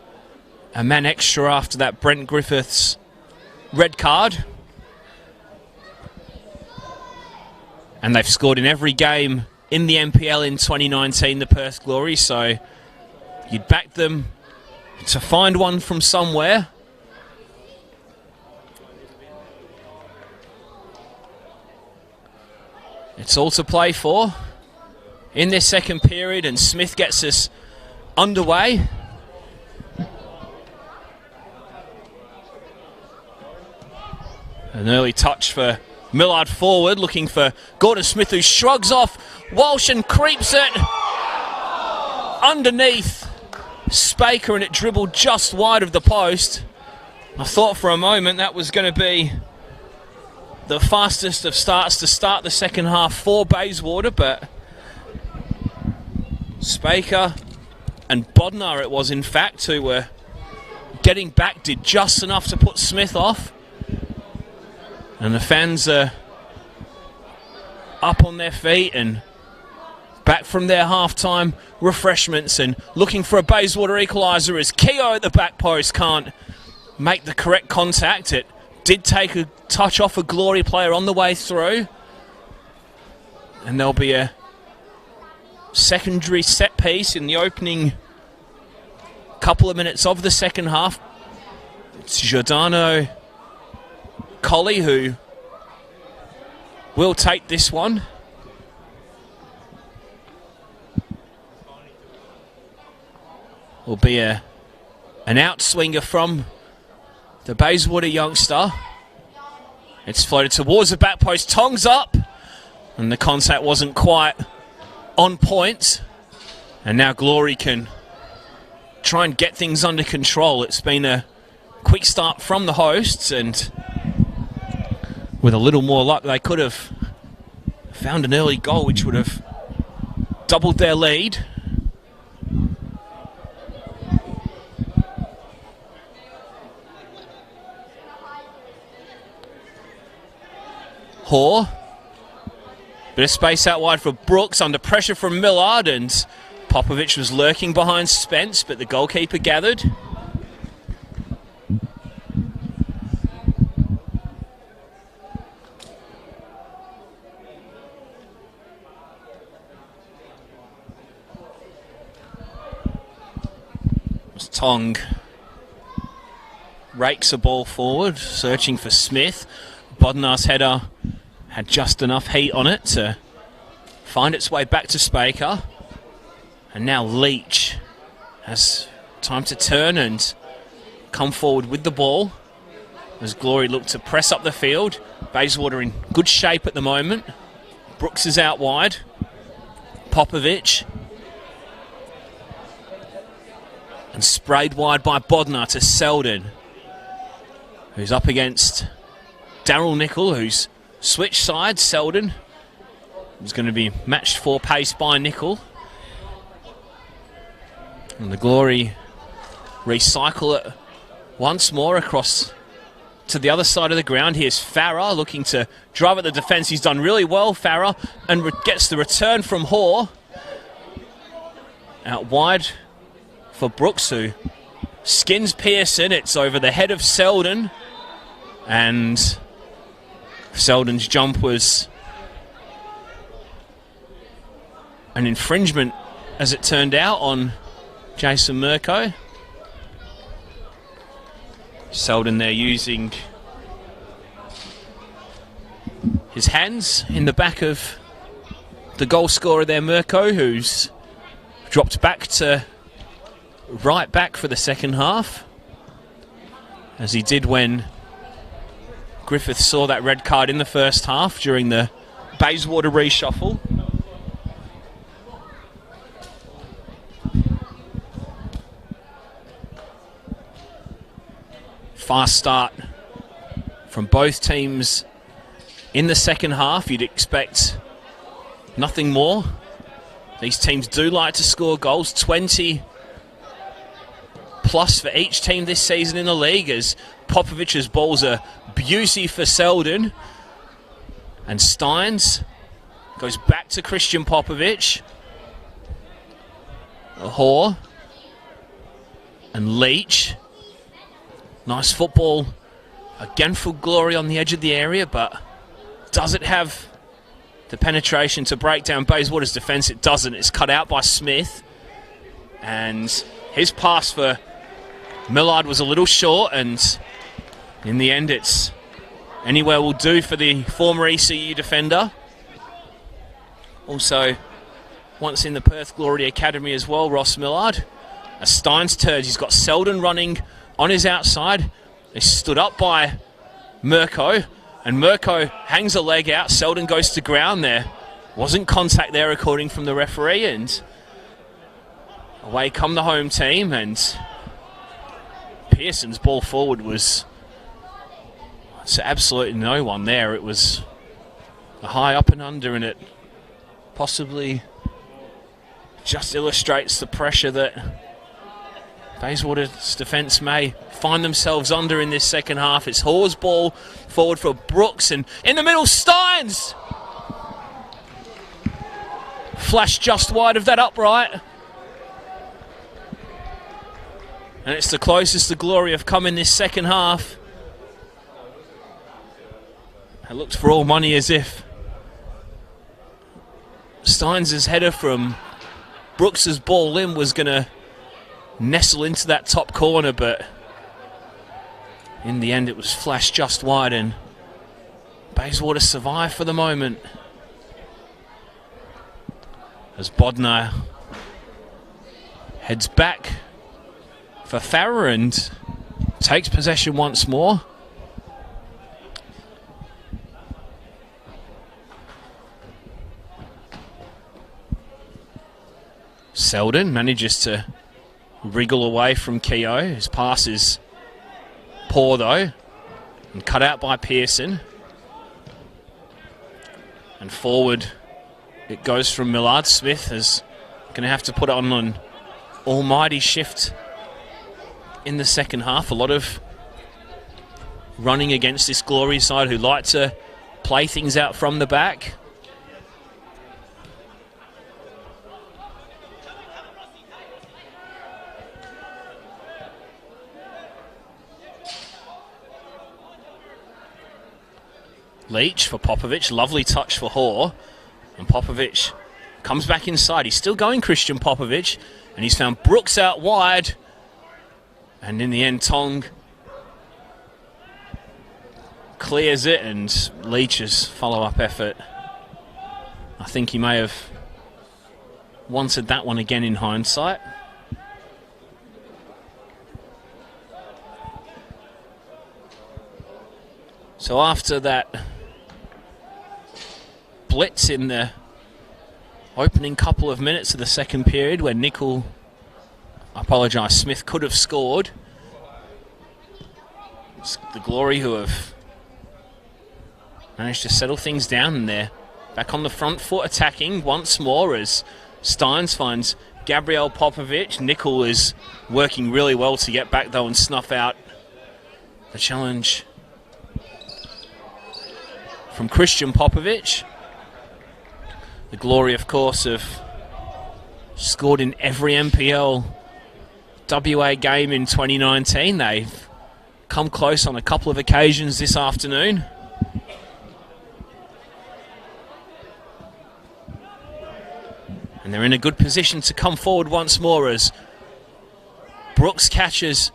a man extra after that Brent Griffiths red card. And they've scored in every game in the NPL in 2019, the Perth Glory, so you'd back them to find one from somewhere. It's all to play for in this second period, and Smith gets us underway. An early touch for Millard forward, looking for Gordon Smith, who shrugs off Walsh and creeps it underneath Spaker, and it dribbled just wide of the post. I thought for a moment that was going to be the fastest of starts to start the second half for Bayswater, but Spaker and Bodnar it was in fact who were getting back, did just enough to put Smith off, and the fans are up on their feet and back from their half-time refreshments and looking for a Bayswater equaliser as Keogh at the back post can't make the correct contact. It did take a touch off a Glory player on the way through, and there'll be a secondary set piece in the opening couple of minutes of the second half. It's Giordano Colley who will take this one. Will be an outswinger from the Bayswater youngster. It's floated towards the back post. Tongs up, and the contact wasn't quite on point. And now Glory can try and get things under control. It's been a quick start from the hosts, and with a little more luck they could have found an early goal which would have doubled their lead. Hoare. Bit of space out wide for Brooks, under pressure from Millard, and Popovic was lurking behind Spence, but the goalkeeper gathered. Tong rakes a ball forward, searching for Smith. Bodnar's header had just enough heat on it to find its way back to Spaker. And now Leach has time to turn and come forward with the ball as Glory look to press up the field. Bayswater in good shape at the moment. Brooks is out wide. Popovic. And sprayed wide by Bodnar to Selden, who's up against Daryl Nicol, who's switched sides. Selden is going to be matched for pace by Nicol. And the Glory recycle it once more across to the other side of the ground. Here's Farah looking to drive at the defence. He's done really well, Farah, and gets the return from Hoare. Out wide for Brooks, who skins Pearson. It's over the head of Selden, and Selden's jump was an infringement, as it turned out, on Jason Mirko. Selden there using his hands in the back of the goal scorer there, Mirko, who's dropped back to right back for the second half, as he did when Griffith saw that red card in the first half during the Bayswater reshuffle. Fast start from both teams in the second half. You'd expect nothing more. These teams do like to score goals, 20 plus for each team this season in the league, as Popovic's balls are beauty for Selden. And Steins goes back to Christian Popovic. Hoare and Leach. Nice football again for Glory on the edge of the area, but does it have the penetration to break down Bayswater's defence? It doesn't. It's cut out by Smith, and his pass for Millard was a little short, and in the end it's anywhere will do for the former ECU defender. Also once in the Perth Glory Academy as well, Ross Millard. A Steins turd. He's got Selden running on his outside. He's stood up by Mirko, and Mirko hangs a leg out. Selden goes to ground there. Wasn't contact there according from the referee, and away come the home team. And Pearson's ball forward was absolutely no one there. It was a high up and under, and it possibly just illustrates the pressure that Bayswater's defence may find themselves under in this second half. It's Hoare's ball forward for Brooks, and in the middle, Steins! Flash just wide of that upright. And it's the closest the Glory have come in this second half. It looks for all money as if Steins' header from Brooks's ball in was going to nestle into that top corner, but in the end it was flashed just wide, and Bayswater survive for the moment as Bodnar heads back for Farrer and takes possession once more. Selden manages to wriggle away from Keogh. His pass is poor though, and cut out by Pearson. And forward it goes from Millard. Smith is going to have to put on an almighty shift in the second half. A lot of running against this Glory side who like to play things out from the back. Leach for Popovic, lovely touch for Hoare, and Popovic comes back inside. He's still going, Christian Popovic, and he's found Brooks out wide, and in the end Tong clears it, and Leach's follow-up effort, I think he may have wanted that one again in hindsight. So after that blitz in the opening couple of minutes of the second period where Smith could have scored, it's the Glory who have managed to settle things down, and they're back on the front foot attacking once more as Steins finds Gabriel Popovic. Nickel is working really well to get back though and snuff out the challenge from Christian Popovic. The Glory, of course, have scored in every NPL WA game in 2019. They've come close on a couple of occasions this afternoon. And they're in a good position to come forward once more as Brooks catches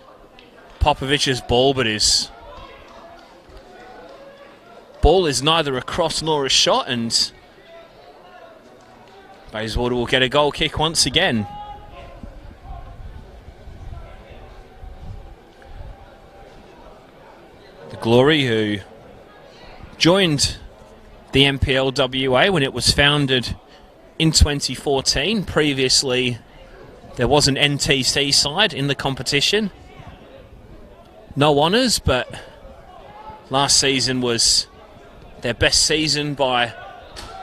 Popovic's ball, but his ball is neither a cross nor a shot, and Bayswater will get a goal kick once again. The Glory, who joined the NPL WA when it was founded in 2014. Previously, there was an NTC side in the competition. No honours, but last season was their best season by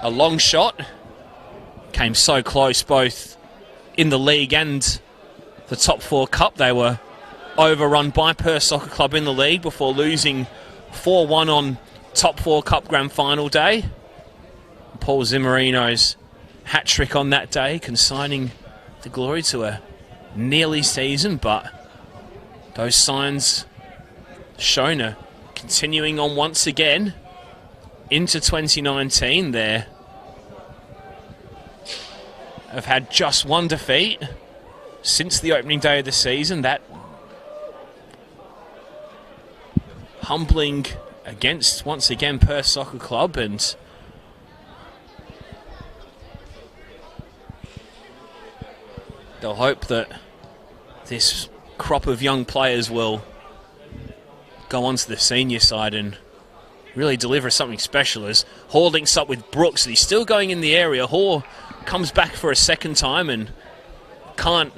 a long shot. Came so close both in the league and the top 4 cup. They were overrun by Perth Soccer Club in the league before losing 4-1 on top 4 cup grand final day. Paul Zimmerino's hat-trick on that day, consigning the Glory to a nearly season, but those signs shown are continuing on once again into 2019. They have had just one defeat since the opening day of the season. That humbling against, once again, Perth Soccer Club, and they'll hope that this crop of young players will go on to the senior side and really deliver something special. As Hall links up with Brooks, and he's still going in the area. Hall comes back for a second time and can't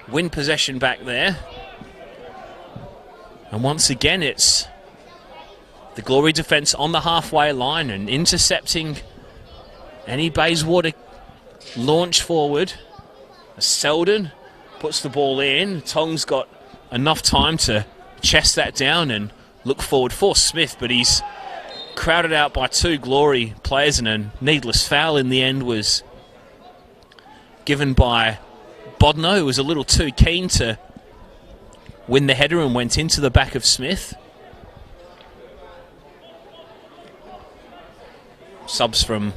win possession back there. And once again, it's the Glory defence on the halfway line and intercepting any Bayswater launch forward. Selden puts the ball in. Tong's got enough time to chest that down and look forward for Smith, but he's crowded out by 2 Glory players, and a needless foul in the end was given by Bodno, who was a little too keen to win the header and went into the back of Smith. Subs from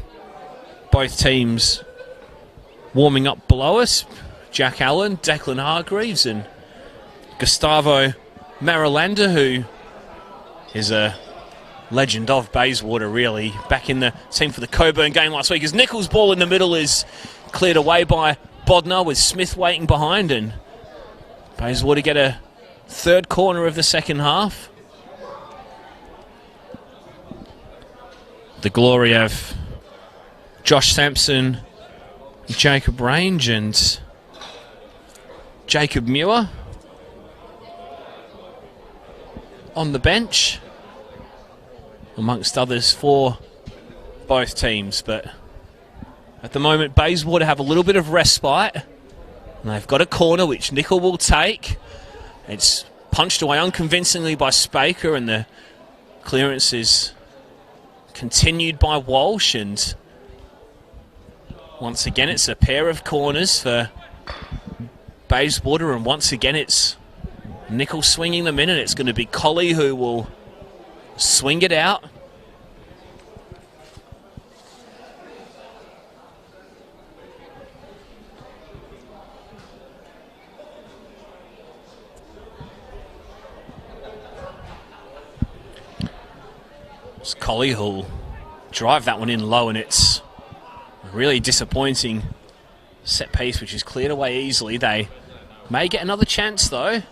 both teams warming up below us. Jack Allen, Declan Hargreaves, and Gustavo Maralander, who is a legend of Bayswater, really. Back in the team for the Coburn game last week, as Nichols' ball in the middle is cleared away by Bodnar, with Smith waiting behind, and Bayswater get a third corner of the second half. The Glory have Josh Sampson, Jacob Range, and Jacob Muir on the bench, amongst others for both teams. But at the moment, Bayswater have a little bit of respite, and they've got a corner which Nickel will take. It's punched away unconvincingly by Spaker, and the clearance is continued by Walsh, and once again it's a pair of corners for Bayswater, and once again it's Nickel swinging them in, and it's going to be Colley who will swing it out. It's Colley who'll drive that one in low, and it's a really disappointing set piece which is cleared away easily. They may get another chance though,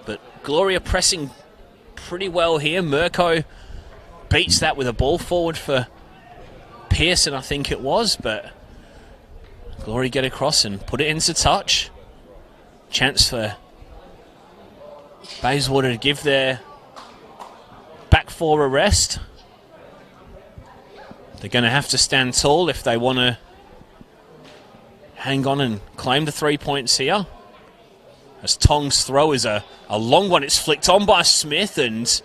but Gloria pressing pretty well here. Mirko beats that with a ball forward for Pearson, I think it was, but Glory get across and put it into touch. Chance for Bayswater to give their back four a rest. They're going to have to stand tall if they want to hang on and claim the 3 points here. As Tong's throw is a long one. It's flicked on by Smith and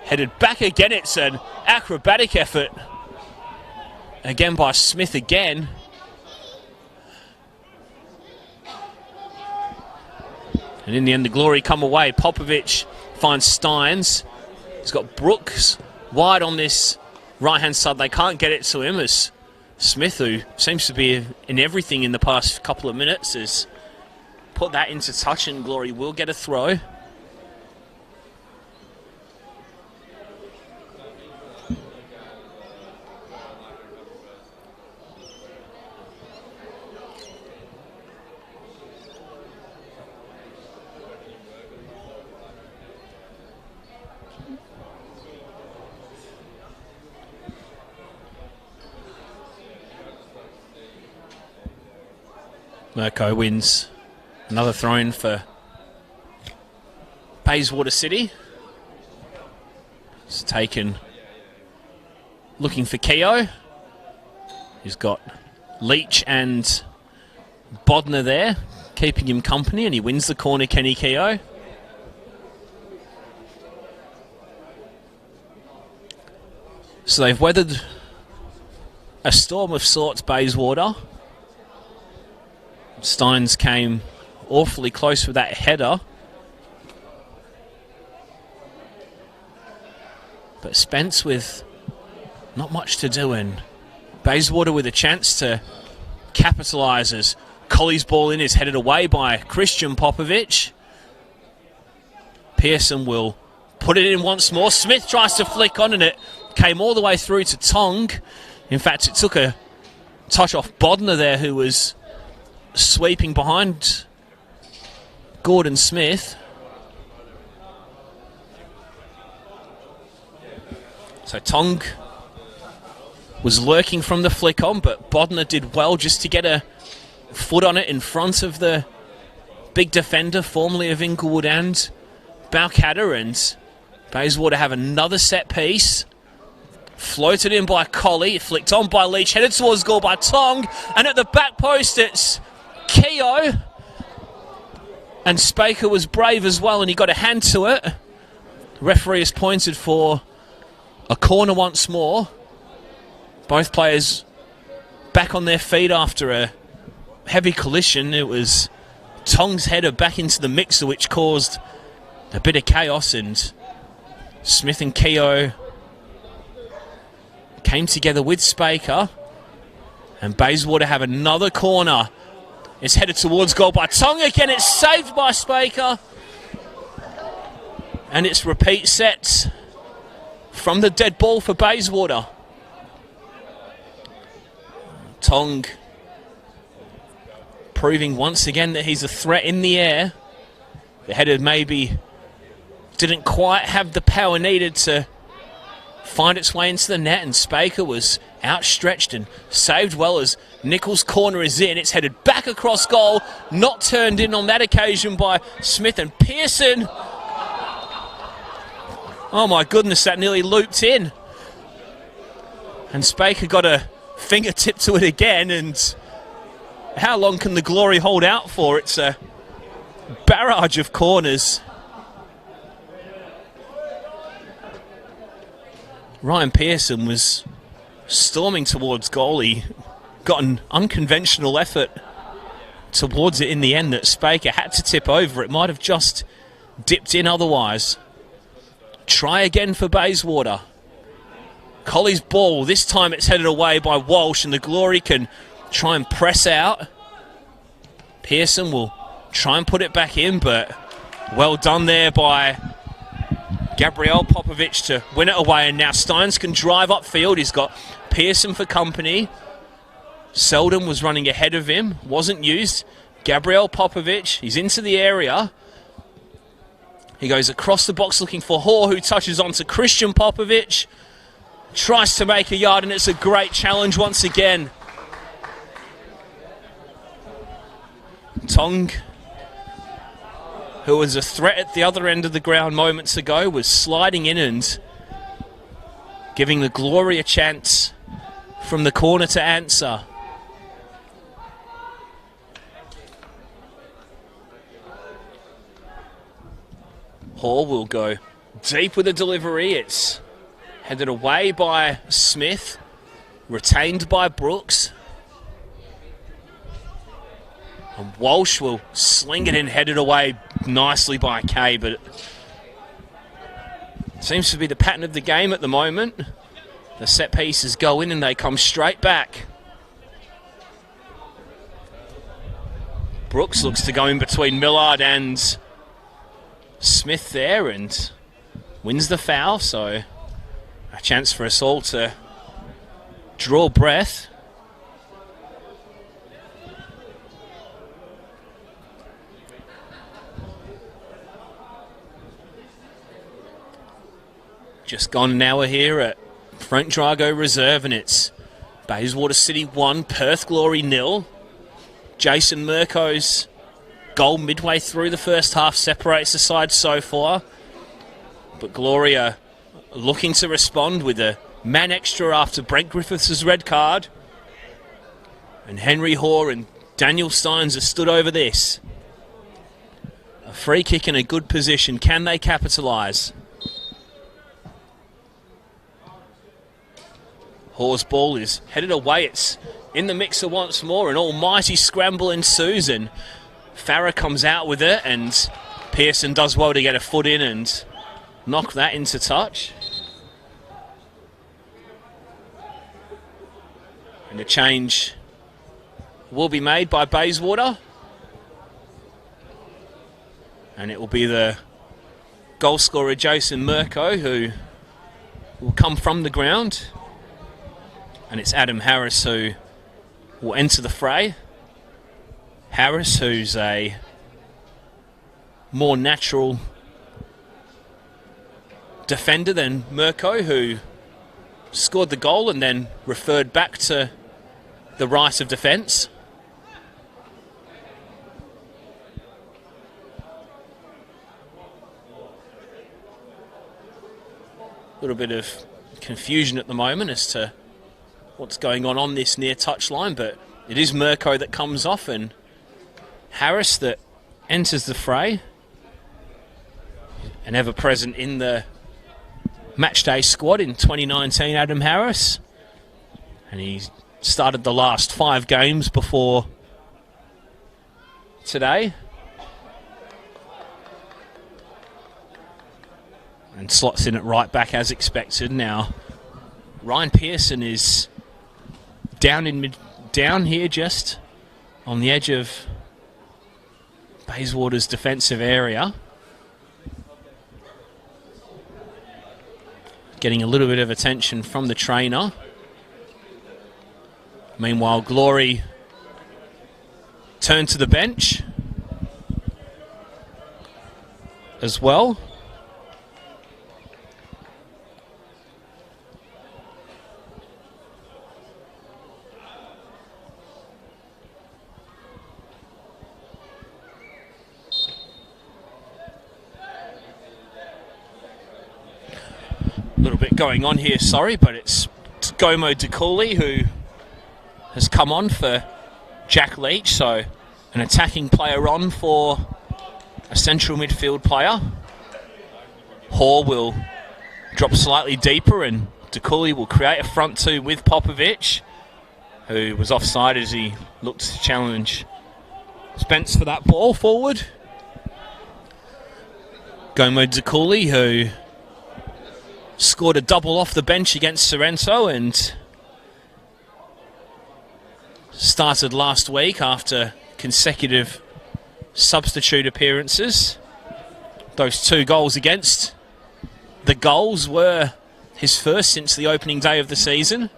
headed back again. It's an acrobatic effort again by Smith again. And in the end, the Glory come away. Popovic finds Steins. He's got Brooks wide on this right-hand side. They can't get it to him as Smith, who seems to be in everything in the past couple of minutes, has put that into touch, and Glory will get a throw. Mirko wins another throw-in for Bayswater City. It's taken looking for Keogh. He's got Leach and Bodner there, keeping him company, and he wins the corner, Kenny Keogh. So they've weathered a storm of sorts, Bayswater. Steins came awfully close with that header. But Spence with not much to do, and Bayswater with a chance to capitalise as Colley's ball in is headed away by Christian Popovic. Pearson will put it in once more. Smith tries to flick on, and it came all the way through to Tong. In fact, it took a touch off Bodner there, who was sweeping behind Gordon Smith. So Tong was lurking from the flick on, but Bodner did well just to get a foot on it in front of the big defender, formerly of Inglewood and Balcatta, and Bayswater have another set piece. Floated in by Colley, flicked on by Leach, headed towards goal by Tong, and at the back post it's Keogh. And Spaker was brave as well, and he got a hand to it. The referee has pointed for a corner once more. Both players back on their feet after a heavy collision. It was Tong's header back into the mixer, which caused a bit of chaos, and Smith and Keogh came together with Spaker, and Bayswater have another corner. It's headed towards goal by Tong again. It's saved by Spaker, and it's repeat sets from the dead ball for Bayswater. Tong proving once again that he's a threat in the air. The header maybe didn't quite have the power needed to find its way into the net, and Spaker was outstretched and saved well as Nichols' corner is in. It's headed back across goal, not turned in on that occasion by Smith, and Pearson. Oh my goodness, that nearly looped in. And Spaker got a fingertip to it again, and how long can the Glory hold out for? It's a barrage of corners. Ryan Pearson was storming towards goal. He got an unconventional effort towards it in the end that Spaker had to tip over. It might have just dipped in otherwise. Try again for Bayswater. Colley's ball, this time it's headed away by Walsh, and the Glory can try and press out. Pearson will try and put it back in, but well done there by Gabriel Popovic to win it away, and now Steins can drive upfield. He's got Pearson for company. Selden was running ahead of him, wasn't used. Gabriel Popovic, he's into the area. He goes across the box looking for Hoare, who touches on to Christian Popovic. Tries to make a yard, and it's a great challenge once again. Tong, who was a threat at the other end of the ground moments ago, was sliding in and giving the Glory a chance from the corner to answer. Hall will go deep with the delivery. It's headed away by Smith, retained by Brooks. And Walsh will sling it in, headed away blocked nicely by Kay, but it seems to be the pattern of the game at the moment. The set pieces go in and they come straight back. Brooks looks to go in between Millard and Smith there and wins the foul, so a chance for us all to draw breath. Just gone an hour here at Frank Drago Reserve, and it's Bayswater City 1, Perth Glory 0. Jason Murko's goal midway through the first half separates the side so far, but Glory are looking to respond with a man extra after Brent Griffiths' red card, and Henry Hoare and Daniel Steins have stood over this. A free kick in a good position. Can they capitalise? Hoare's ball is headed away. It's in the mixer once more. An almighty scramble ensues, and Farah comes out with it, and Pearson does well to get a foot in and knock that into touch. And a change will be made by Bayswater, and it will be the goal scorer Jason Murko who will come from the ground. And it's Adam Harris who will enter the fray. Harris, who's a more natural defender than Murko, who scored the goal and then referred back to the right of defence. A little bit of confusion at the moment as to what's going on this near touchline, but it is Murko that comes off and Harris that enters the fray. An ever-present in the matchday squad in 2019, Adam Harris. And he started the last 5 games before today. And slots in at right back as expected. Now, Ryan Pearson is down here just on the edge of Bayswater's defensive area. Getting a little bit of attention from the trainer. Meanwhile, Glory turn to the bench as well. A little bit going on here, sorry, but it's Gomo DeCooley who has come on for Jack Leach, so an attacking player on for a central midfield player. Hoare will drop slightly deeper and DeCooley will create a front two with Popovic, who was offside as he looked to challenge Spence for that ball forward. Gomo DeCooley, who scored a double off the bench against Sorrento and started last week after consecutive substitute appearances. Those 2 goals against the goals were his first since the opening day of the season.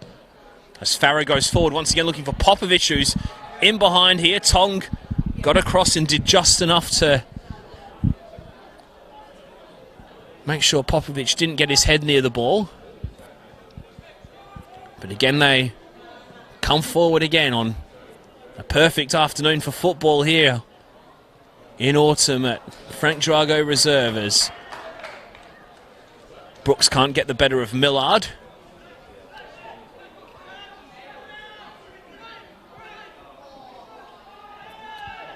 As Farah goes forward, once again looking for Popovic, who's in behind here. Tong got across and did just enough to make sure Popovic didn't get his head near the ball. But again, they come forward again on a perfect afternoon for football here in autumn at Frank Drago Reserve, as Brooks can't get the better of Millard.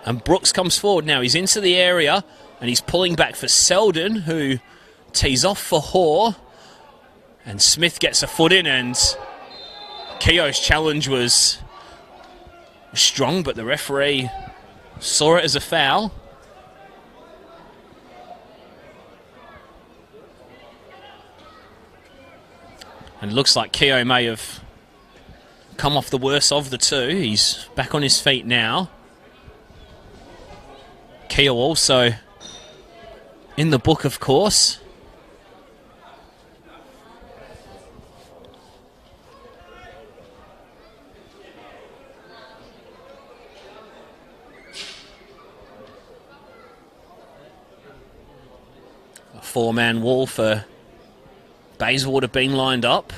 And Brooks comes forward now. He's into the area and he's pulling back for Selden, who tees off for Hoare. And Smith gets a foot in, and Keogh's challenge was strong, but the referee saw it as a foul. And it looks like Keogh may have come off the worst of the two. He's back on his feet now. Keogh also in the book, of course. A four-man wall for Bayswater being lined up.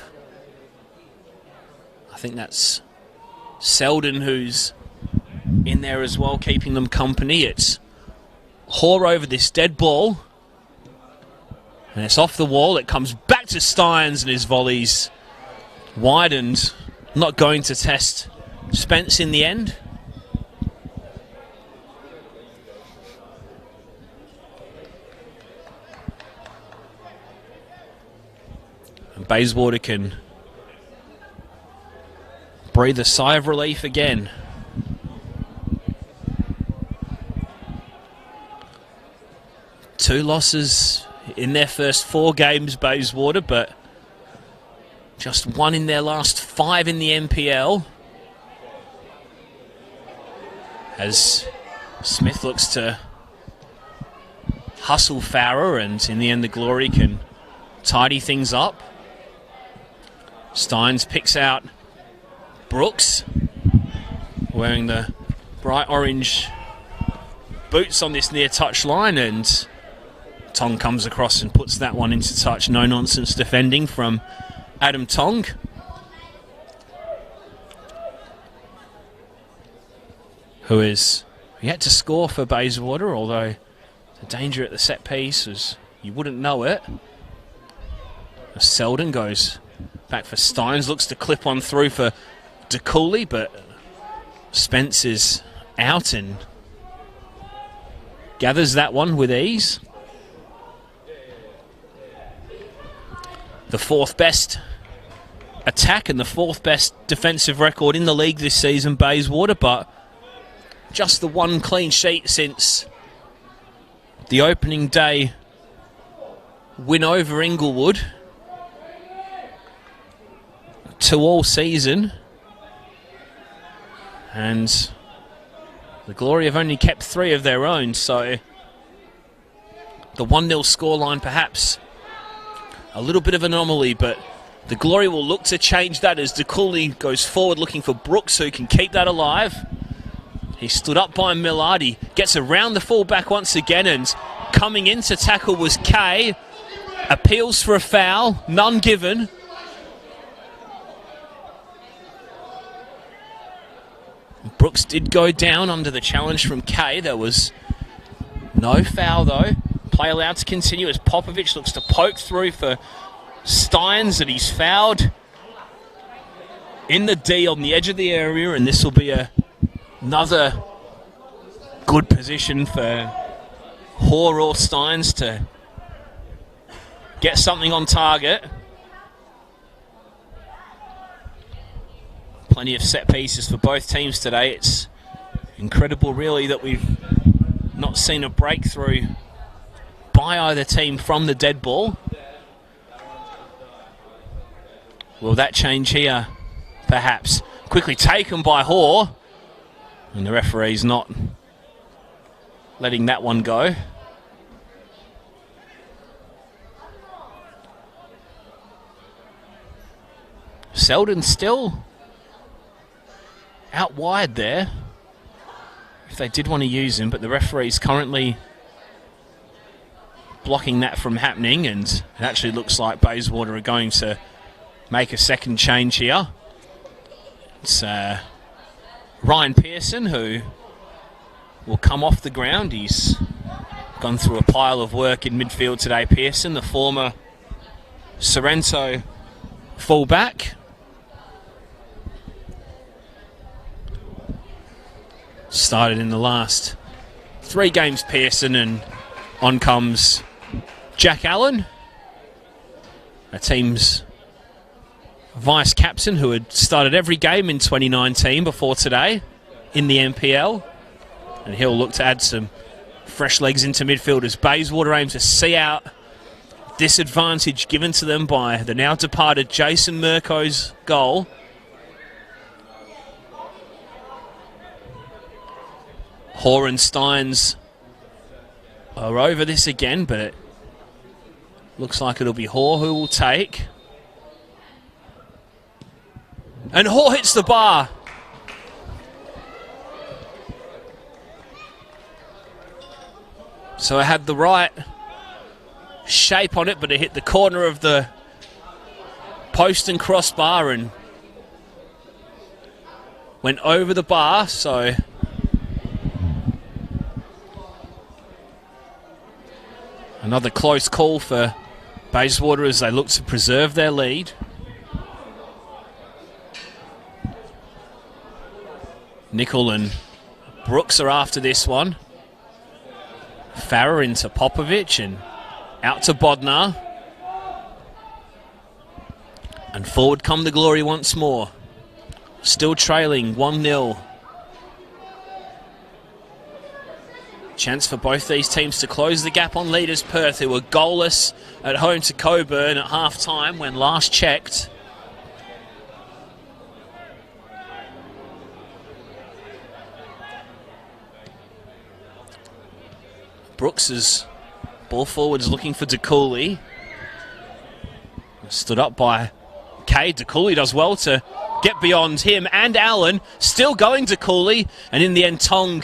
I think that's Selden who's in there as well, keeping them company. It's Hoare over this dead ball. And it's off the wall. It comes back to Steins and his volleys widened. Not going to test Spence in the end. And Bayswater can breathe a sigh of relief again. Two losses in their first 4 games, Bayswater, but just one in their last 5 in the NPL. As Smith looks to hustle Farrer, and in the end the Glory can tidy things up. Steins picks out Brooks, wearing the bright orange boots on this near touch line, and Tong comes across and puts that one into touch. No nonsense defending from Adam Tong. Who is yet to score for Bayswater, although the danger at the set piece was you wouldn't know it. Selden goes back for Steins, looks to clip on through for DeCooley, but Spence is out and gathers that one with ease. The 4th best attack and the 4th best defensive record in the league this season, Bayswater, but just the 1 clean sheet since the opening day win over Inglewood. 2 all season. And the Glory have only kept 3 of their own, so the 1-0 scoreline perhaps a little bit of an anomaly, but the Glory will look to change that as DeCooley goes forward looking for Brooks, who can keep that alive. He stood up by Millard. He gets around the fullback once again, and coming in to tackle was Kay. Appeals for a foul, none given. Brooks did go down under the challenge from Kay. There was no foul though. Play allowed to continue as Popovich looks to poke through for Steins, and he's fouled in the D on the edge of the area, and this will be another good position for Hoare or Steins to get something on target. Plenty of set pieces for both teams today. It's incredible really that we've not seen a breakthrough by either team from the dead ball. Will that change here? Perhaps. Quickly taken by Hoare, and the referee's not letting that one go. Selden still out wide there if they did want to use him, but the referee's currently blocking that from happening, and it actually looks like Bayswater are going to make a second change here. It's Ryan Pearson who will come off the ground. He's gone through a pile of work in midfield today, Pearson, the former Sorrento fullback. Started in the last 3 games, Pearson, and on comes Jack Allen, a team's vice captain who had started every game in 2019 before today in the NPL, and he'll look to add some fresh legs into midfield as Bayswater aims to see out disadvantage given to them by the now departed Jason Mirko's goal. Horensteins are over this again, but it looks like it'll be Hoare who will take. And Hoare hits the bar. So it had the right shape on it, but it hit the corner of the post and crossbar and went over the bar. So another close call for Bayswater as they look to preserve their lead. Nicol and Brooks are after this one. Farrer into Popovic and out to Bodnar. And forward come the Glory once more. Still trailing 1-0. Chance for both these teams to close the gap on leaders Perth, who were goalless at home to Coburn at half-time when last checked. Brooks' ball forwards looking for DeCooley. Stood up by Cade. DeCooley does well to get beyond him and Allen. Still going DeCooley. And in the end, Tong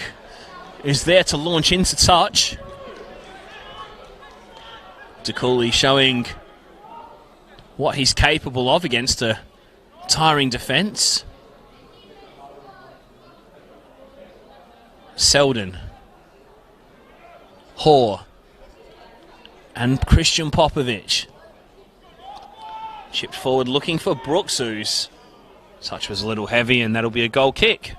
is there to launch into touch. DeCooley showing what he's capable of against a tiring defence. Selden. Hoare and Christian Popovic. Chipped forward looking for Brooks, whose touch was a little heavy, and that'll be a goal kick.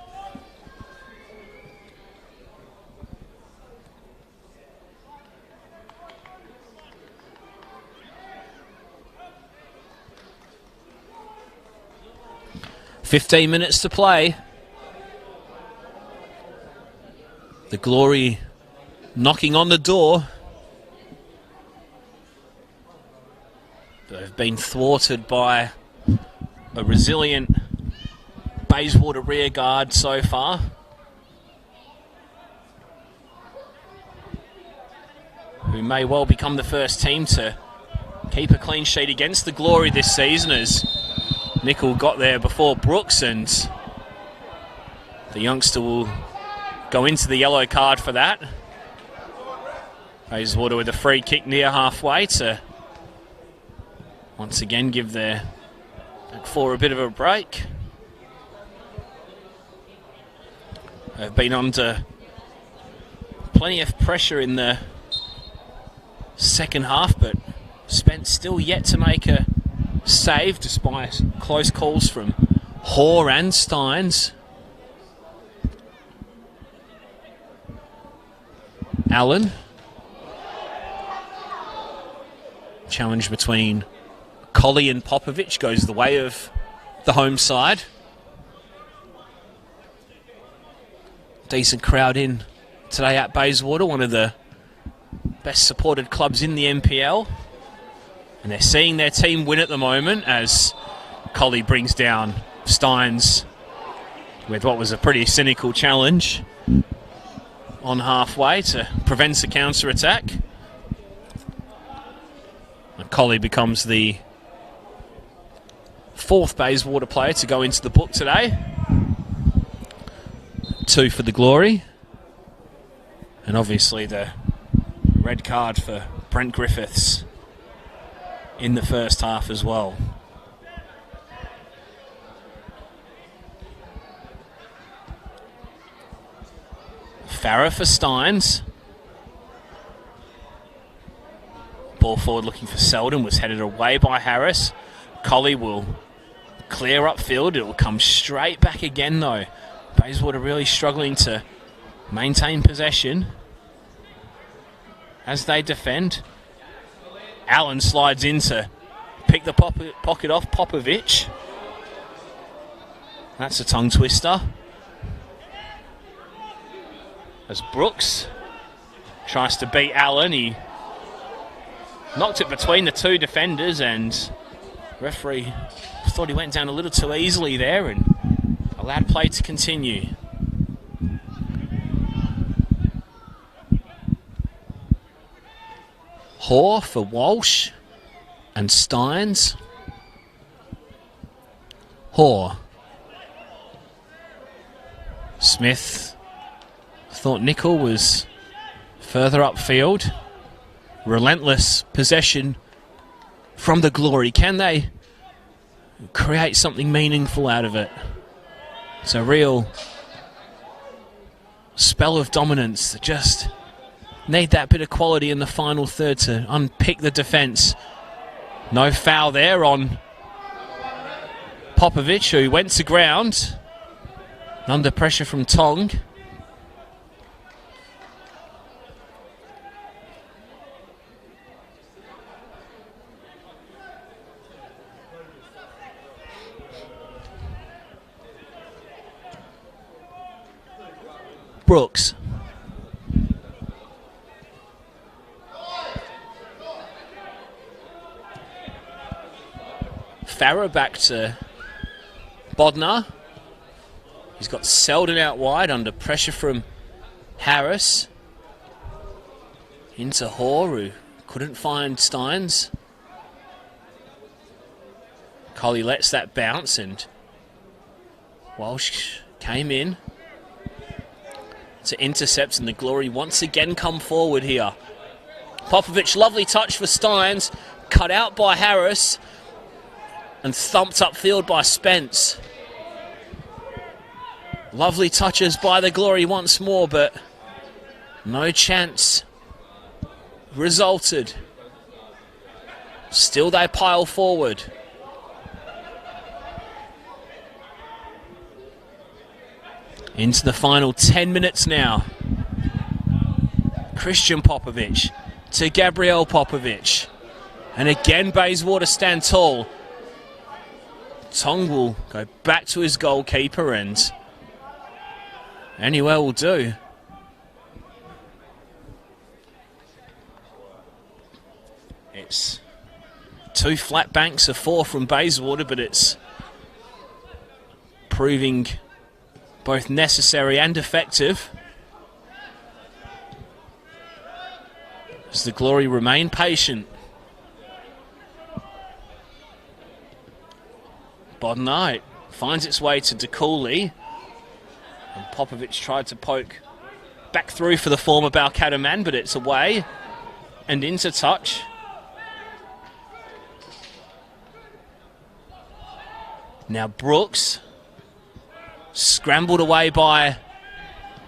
"15 minutes to play. The Glory knocking on the door. They've been thwarted by a resilient Bayswater rearguard so far. Who may well become the first team to keep a clean sheet against the Glory this season, as Nicol got there before Brooks, and the youngster will go into the yellow card for that. Bayswater with a free kick near halfway to once again give their back four a bit of a break. They've been under plenty of pressure in the second half, but Spence still yet to make a save despite close calls from Hoare and Steins. Allen. Challenge between Colley and Popovic goes the way of the home side. Decent crowd in today at Bayswater, one of the best supported clubs in the NPL. And they're seeing their team win at the moment as Colley brings down Steins with what was a pretty cynical challenge on halfway to prevent a counter-attack. Colley becomes the fourth Bayswater player to go into the book today. 2 for the Glory. And obviously the red card for Brent Griffiths in the first half as well. Farrer for Steins. Ball forward looking for Selden, was headed away by Harris. Colley will clear upfield. It will come straight back again though. Bayswater really struggling to maintain possession as they defend. Allen slides in to pick the pocket off Popovic. That's a tongue twister. As Brooks tries to beat Allen, he Knocked it between the two defenders, and referee thought he went down a little too easily there and allowed play to continue. Hoare for Walsh and Steins. Hoare. Smith thought Nicol was further upfield. Relentless possession from the Glory. Can they create something meaningful out of it? It's a real spell of dominance. Just need that bit of quality in the final third to unpick the defence. No foul there on Popovic, who went to ground under pressure from Tong. Brooks. Farah back to Bodnar. He's got Selden out wide under pressure from Harris. Into Hoare, who couldn't find Steins. Collie lets that bounce, and Walsh came in to intercept, and the Glory once again come forward here. Popovic, lovely touch for Steins, cut out by Harris and thumped upfield by Spence. Lovely touches by the Glory once more, but no chance resulted. Still they pile forward. Into the final 10 minutes now. Christian Popovic to Gabriel Popovic. And again Bayswater stand tall. Tong will go back to his goalkeeper, and anywhere will do. It's 2 flat banks of 4 from Bayswater, but it's proving both necessary and effective as the Glory remain patient. Bodnar finds its way to DeCooley, and Popovic tried to poke back through for the former Balcatta man, but it's away and into touch. Now Brooks, scrambled away by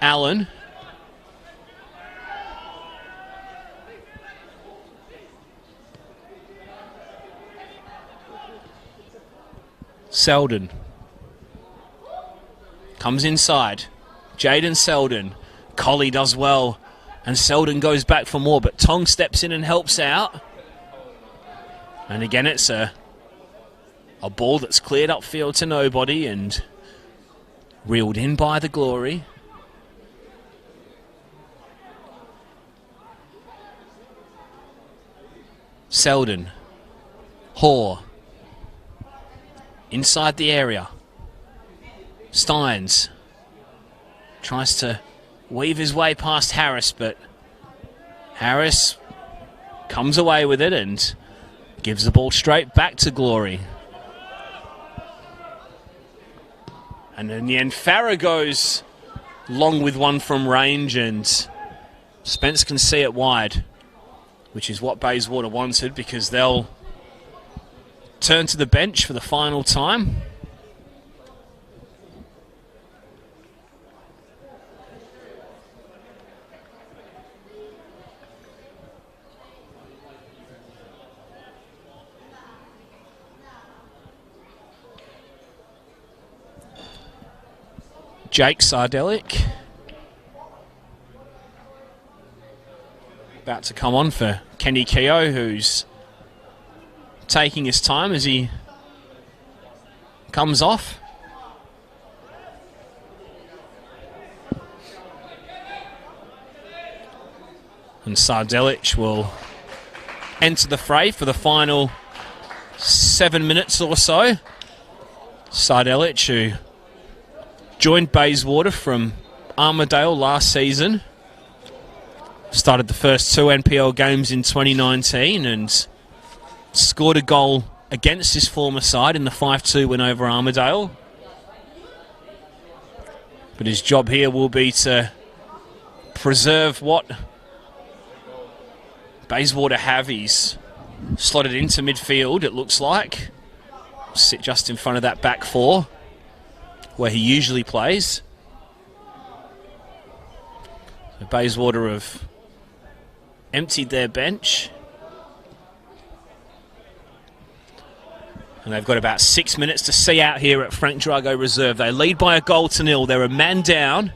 Allen. Selden comes inside. Jaden Selden. Collie does well, and Selden goes back for more, but Tong steps in and helps out. And again, it's a ball that's cleared upfield to nobody and reeled in by the Glory. Selden. Hoare. Inside the area. Steins tries to weave his way past Harris, but Harris comes away with it and gives the ball straight back to Glory. And in the end, Farah goes long with one from range, and Spence can see it wide, which is what Bayswater wanted, because they'll turn to the bench for the final time. Jake Sardelic about to come on for Kenny Keogh, who's taking his time as he comes off. And Sardelic will enter the fray for the final 7 minutes or so. Sardelic, who joined Bayswater from Armidale last season, started the first 2 NPL games in 2019 and scored a goal against his former side in the 5-2 win over Armidale. But his job here will be to preserve what Bayswater have. He's slotted into midfield, it looks like. Sit just in front of that back four where he usually plays. So Bayswater have emptied their bench. And they've got about 6 minutes to see out here at Frank Drago Reserve. They lead by a goal to nil. They're a man down,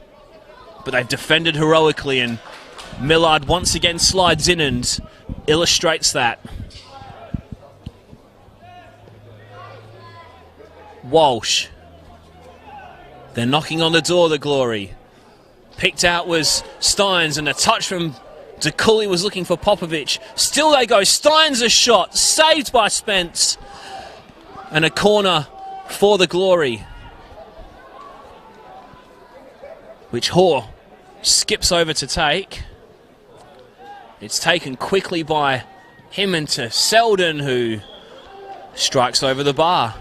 but they've defended heroically, and Millard once again slides in and illustrates that. Walsh. They're knocking on the door, the Glory. Picked out was Steins, and a touch from DeCooley was looking for Popovic. Still they go. Steins a shot. Saved by Spence. And a corner for the Glory, which Hoare skips over to take. It's taken quickly by him into Selden, who strikes over the bar.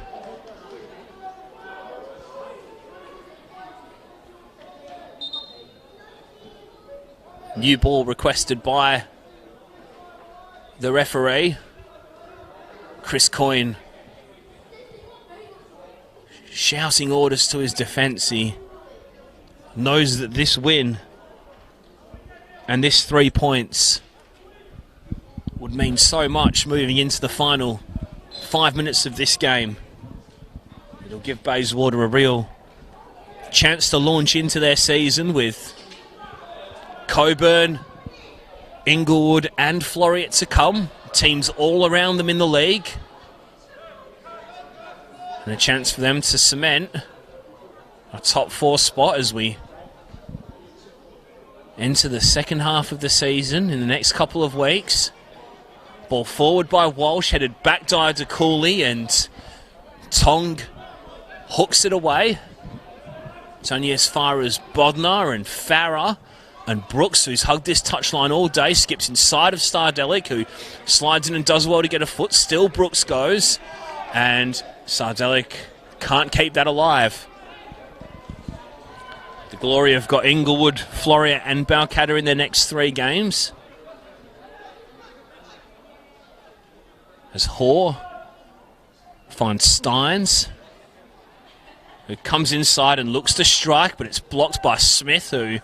New ball requested by the referee. Chris Coyne shouting orders to his defence. He knows that this win and this 3 points would mean so much moving into the final 5 minutes of this game. It'll give Bayswater a real chance to launch into their season with Coburn, Inglewood and Floreat to come. Teams all around them in the league. And a chance for them to cement a top 4 spot as we enter the second half of the season in the next couple of weeks. Ball forward by Walsh, headed back dive to Cooley, and Tong hooks it away. It's only as far as Bodnar and Farah, and Brooks, who's hugged this touchline all day, skips inside of Stardelic, who slides in and does well to get a foot. Still Brooks goes, and Sardelic can't keep that alive. The Glory have got Inglewood, Floreat and Balcatta in their next 3 games. As Hoare finds Steins, who comes inside and looks to strike, but it's blocked by Smith, who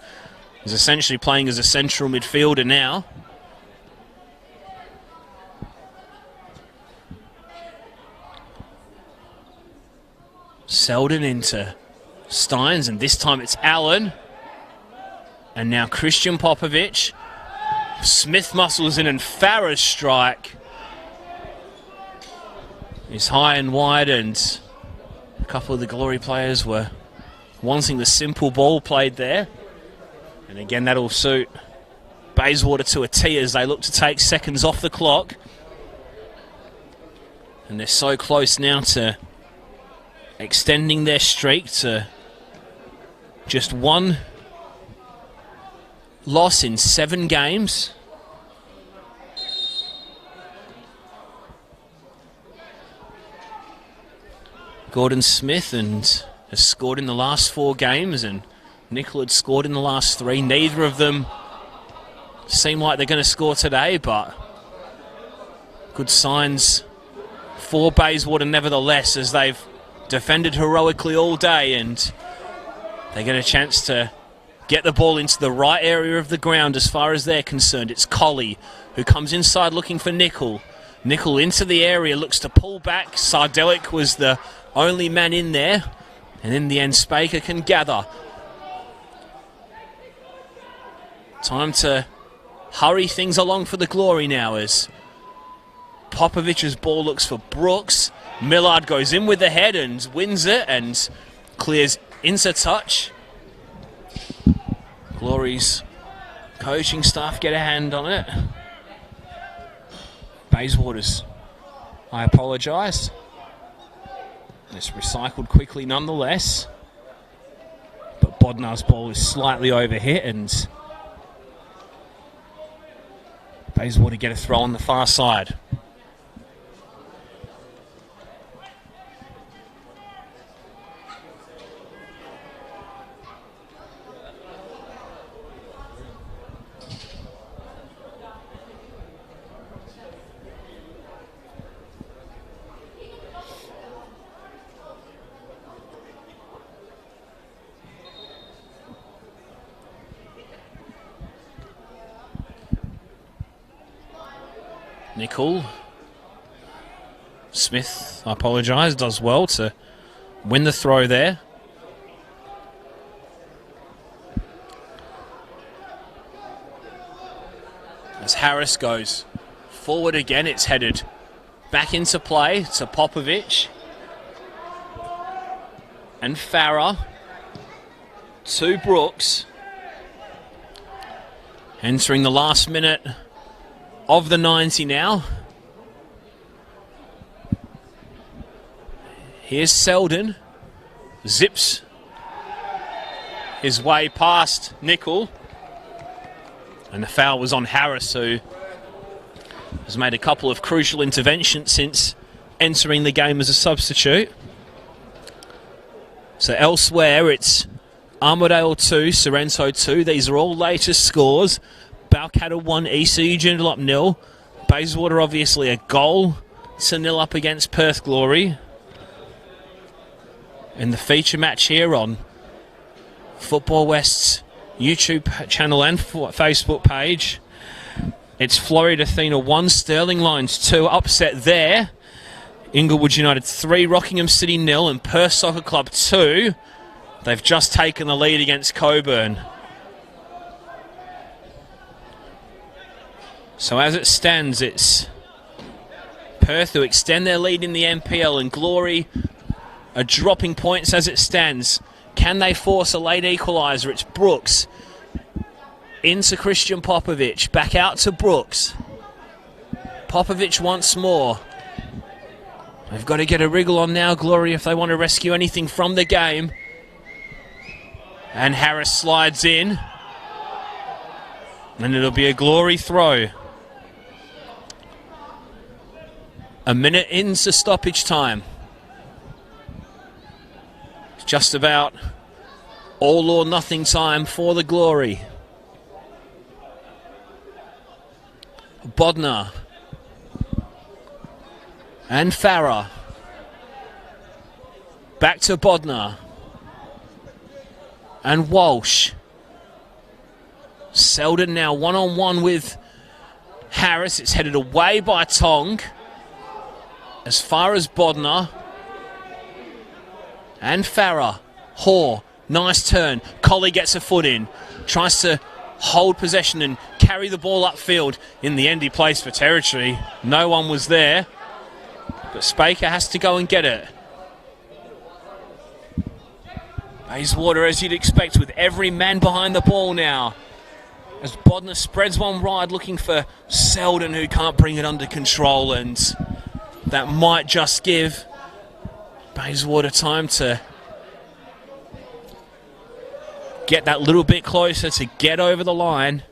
is essentially playing as a central midfielder now. Selden into Steins, and this time it's Allen. And now Christian Popovic. Smith muscles in, and Farah's strike is high and wide, and a couple of the Glory players were wanting the simple ball played there. And again, that'll suit Bayswater to a T as they look to take seconds off the clock. And they're so close now to extending their streak to just 1 loss in 7 games. Gordon Smith has scored in the last 4 games, and Nickel had scored in the last 3. Neither of them seem like they're going to score today, but good signs for Bayswater nevertheless, as they've defended heroically all day, and they get a chance to get the ball into the right area of the ground as far as they're concerned. It's Colley who comes inside looking for Nickel. Nickel into the area, looks to pull back. Sardelic was the only man in there, and in the end Spaker can gather. Time to hurry things along for the Glory now as Popovic's ball looks for Brooks. Millard goes in with the head and wins it and clears into touch. Glory's coaching staff get a hand on it. Bayswater's, I apologise. It's recycled quickly nonetheless. But Bodnar's ball is slightly overhit and Bayswater get a throw on the far side. Nicol. Smith, I apologise, does well to win the throw there. As Harris goes forward again, it's headed back into play to Popovic. And Farah to Brooks. Entering the last minute of the 90 now. Here's Selden. Zips his way past Nicol. And the foul was on Harris, who has made a couple of crucial interventions since entering the game as a substitute. So elsewhere, it's Armadale 2, Sorrento 2. These are all latest scores. Balcatta 1, ECU Joondalup 0. Bayswater obviously a goal to 0 up against Perth Glory. And the feature match here on Football West's YouTube channel and Facebook page. It's Floreat Athena 1, Stirling Lions 2. Upset there. Inglewood United 3, Rockingham City 0, and Perth Soccer Club 2. They've just taken the lead against Coburn. So as it stands, it's Perth who extend their lead in the NPL, and Glory are dropping points as it stands. Can they force a late equaliser? It's Brooks into Christian Popovic. Back out to Brooks. Popovic once more. They've got to get a wriggle on now, Glory, if they want to rescue anything from the game. And Harris slides in. And it'll be a Glory throw. A minute into stoppage time. It's just about all or nothing time for the Glory. Bodnar. And Farah. Back to Bodnar. And Walsh. Selden now one-on-one with Harris. It's headed away by Tong. As far as Bodnar. And Farah. Hoare. Nice turn. Colley gets a foot in. Tries to hold possession and carry the ball upfield. In the end, he plays for territory. No one was there. But Spaker has to go and get it. Bayswater, as you'd expect, with every man behind the ball now. As Bodnar spreads one wide, looking for Selden, who can't bring it under control. And that might just give Bayswater time to get that little bit closer to get over the line.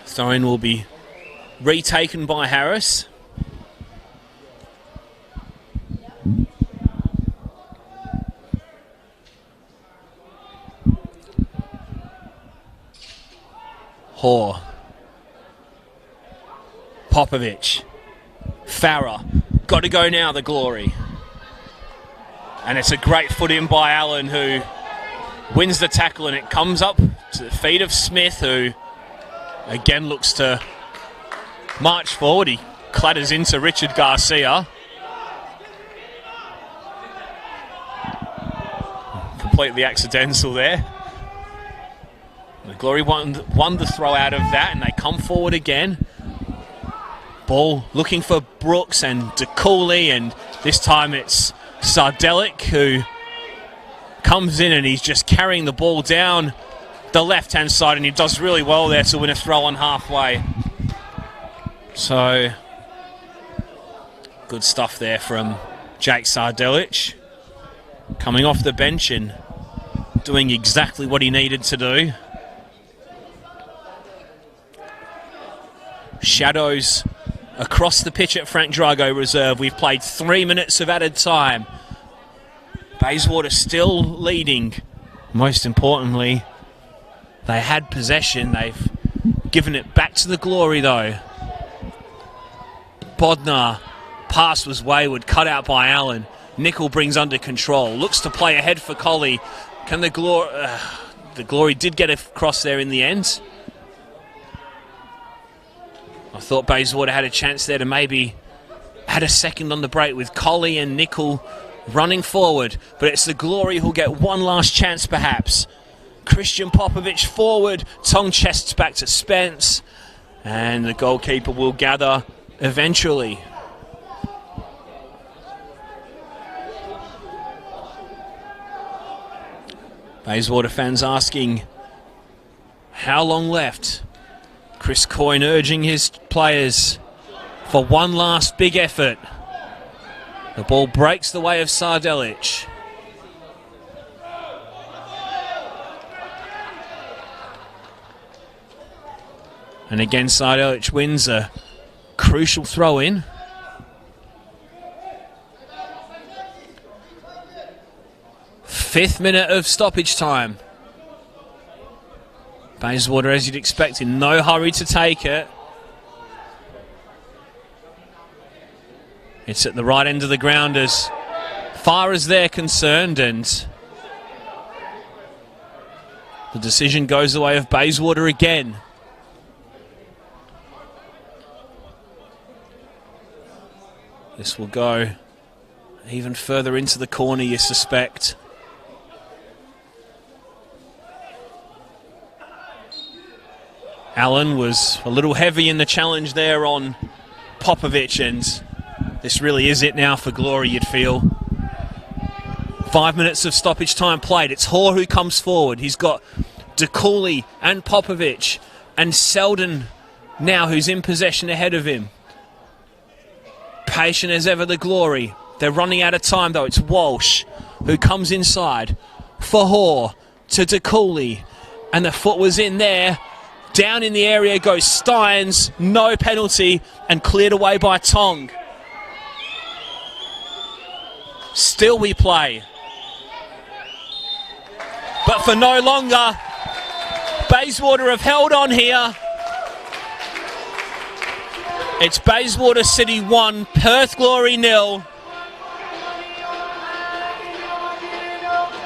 Throw-in will be retaken by Harris. Hoare. Popovic. Farah. Got to go now, the Glory. And it's a great foot in by Allen, who wins the tackle, and it comes up to the feet of Smith, who again looks to march forward. He clatters into Richard Garcia. Completely accidental there. The Glory won the throw out of that, and they come forward again. Ball looking for Brooks and DeCooley, and this time it's Sardelic who comes in and he's just carrying the ball down the left-hand side, and he does really well there to win a throw on halfway. So, good stuff there from Jake Sardelich, coming off the bench and doing exactly what he needed to do. Shadows across the pitch at Frank Drago Reserve. We've played 3 minutes of added time. Bayswater still leading. Most importantly, they had possession. They've given it back to the Glory though. Bodnar, pass was wayward, cut out by Allen. Nickel brings under control, looks to play ahead for Colley. Can the Glory... the Glory did get across there in the end. I thought Bayswater had a chance there to maybe add a second on the break with Colley and Nickel running forward, but it's the Glory who'll get one last chance perhaps. Christian Popovich forward, Tong chests back to Spence, and the goalkeeper will gather eventually. Bayswater fans asking how long left. Chris Coyne urging his players for one last big effort. The ball breaks the way of Sardelich. And again, Sardelich wins a crucial throw-in. Fifth minute of stoppage time. Bayswater, as you'd expect, in no hurry to take it. It's at the right end of the ground as far as they're concerned, and the decision goes the way of Bayswater again. This will go even further into the corner, you suspect. Allen was a little heavy in the challenge there on Popovich, and this really is it now for Glory, you'd feel. 5 minutes of stoppage time played. It's Hoare who comes forward. He's got De Cooley and Popovich, and Selden now who's in possession ahead of him. Patient as ever, the Glory. They're running out of time though. It's Walsh who comes inside for Hoare to De Cooley, and the foot was in there. Down in the area goes Steins, no penalty, and cleared away by Tong. Still we play. But for no longer. Bayswater have held on here. It's Bayswater City 1, Perth Glory 0.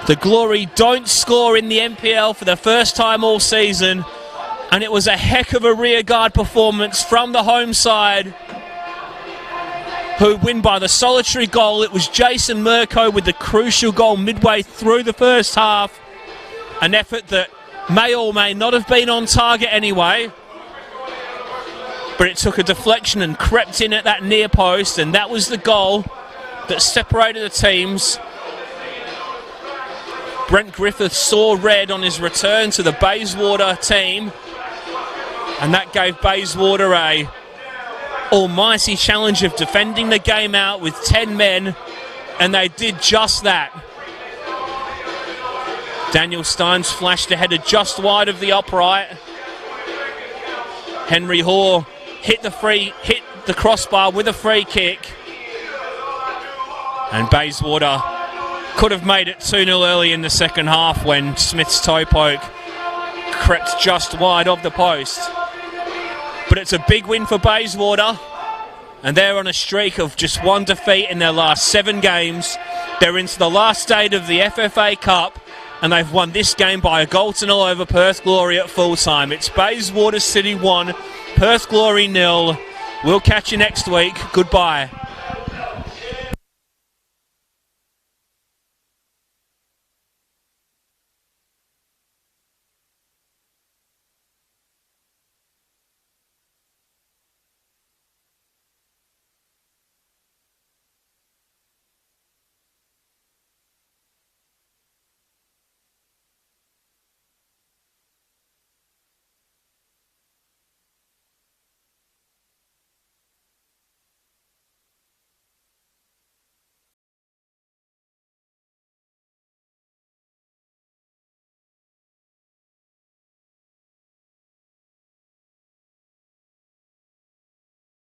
The Glory don't score in the NPL for the first time all season, and it was a heck of a rearguard performance from the home side, who win by the solitary goal. It was Jason Murko with the crucial goal midway through the first half. An effort that may or may not have been on target anyway, but it took a deflection and crept in at that near post, and that was the goal that separated the teams. Brent Griffith saw red on his return to the Bayswater team, and that gave Bayswater a almighty challenge of defending the game out with 10 men, and they did just that. Daniel Steins flashed a header just wide of the upright. Henry Hoare hit the crossbar with a free kick, and Bayswater could have made it 2-0 early in the second half when Smith's toe poke crept just wide of the post. But it's a big win for Bayswater, and they're on a streak of just one defeat in their last 7 games. They're into the last stage of the FFA Cup, and they've won this game by a goal to 0 over Perth Glory at full time. It's Bayswater City 1, Perth Glory 0. We'll catch you next week. Goodbye.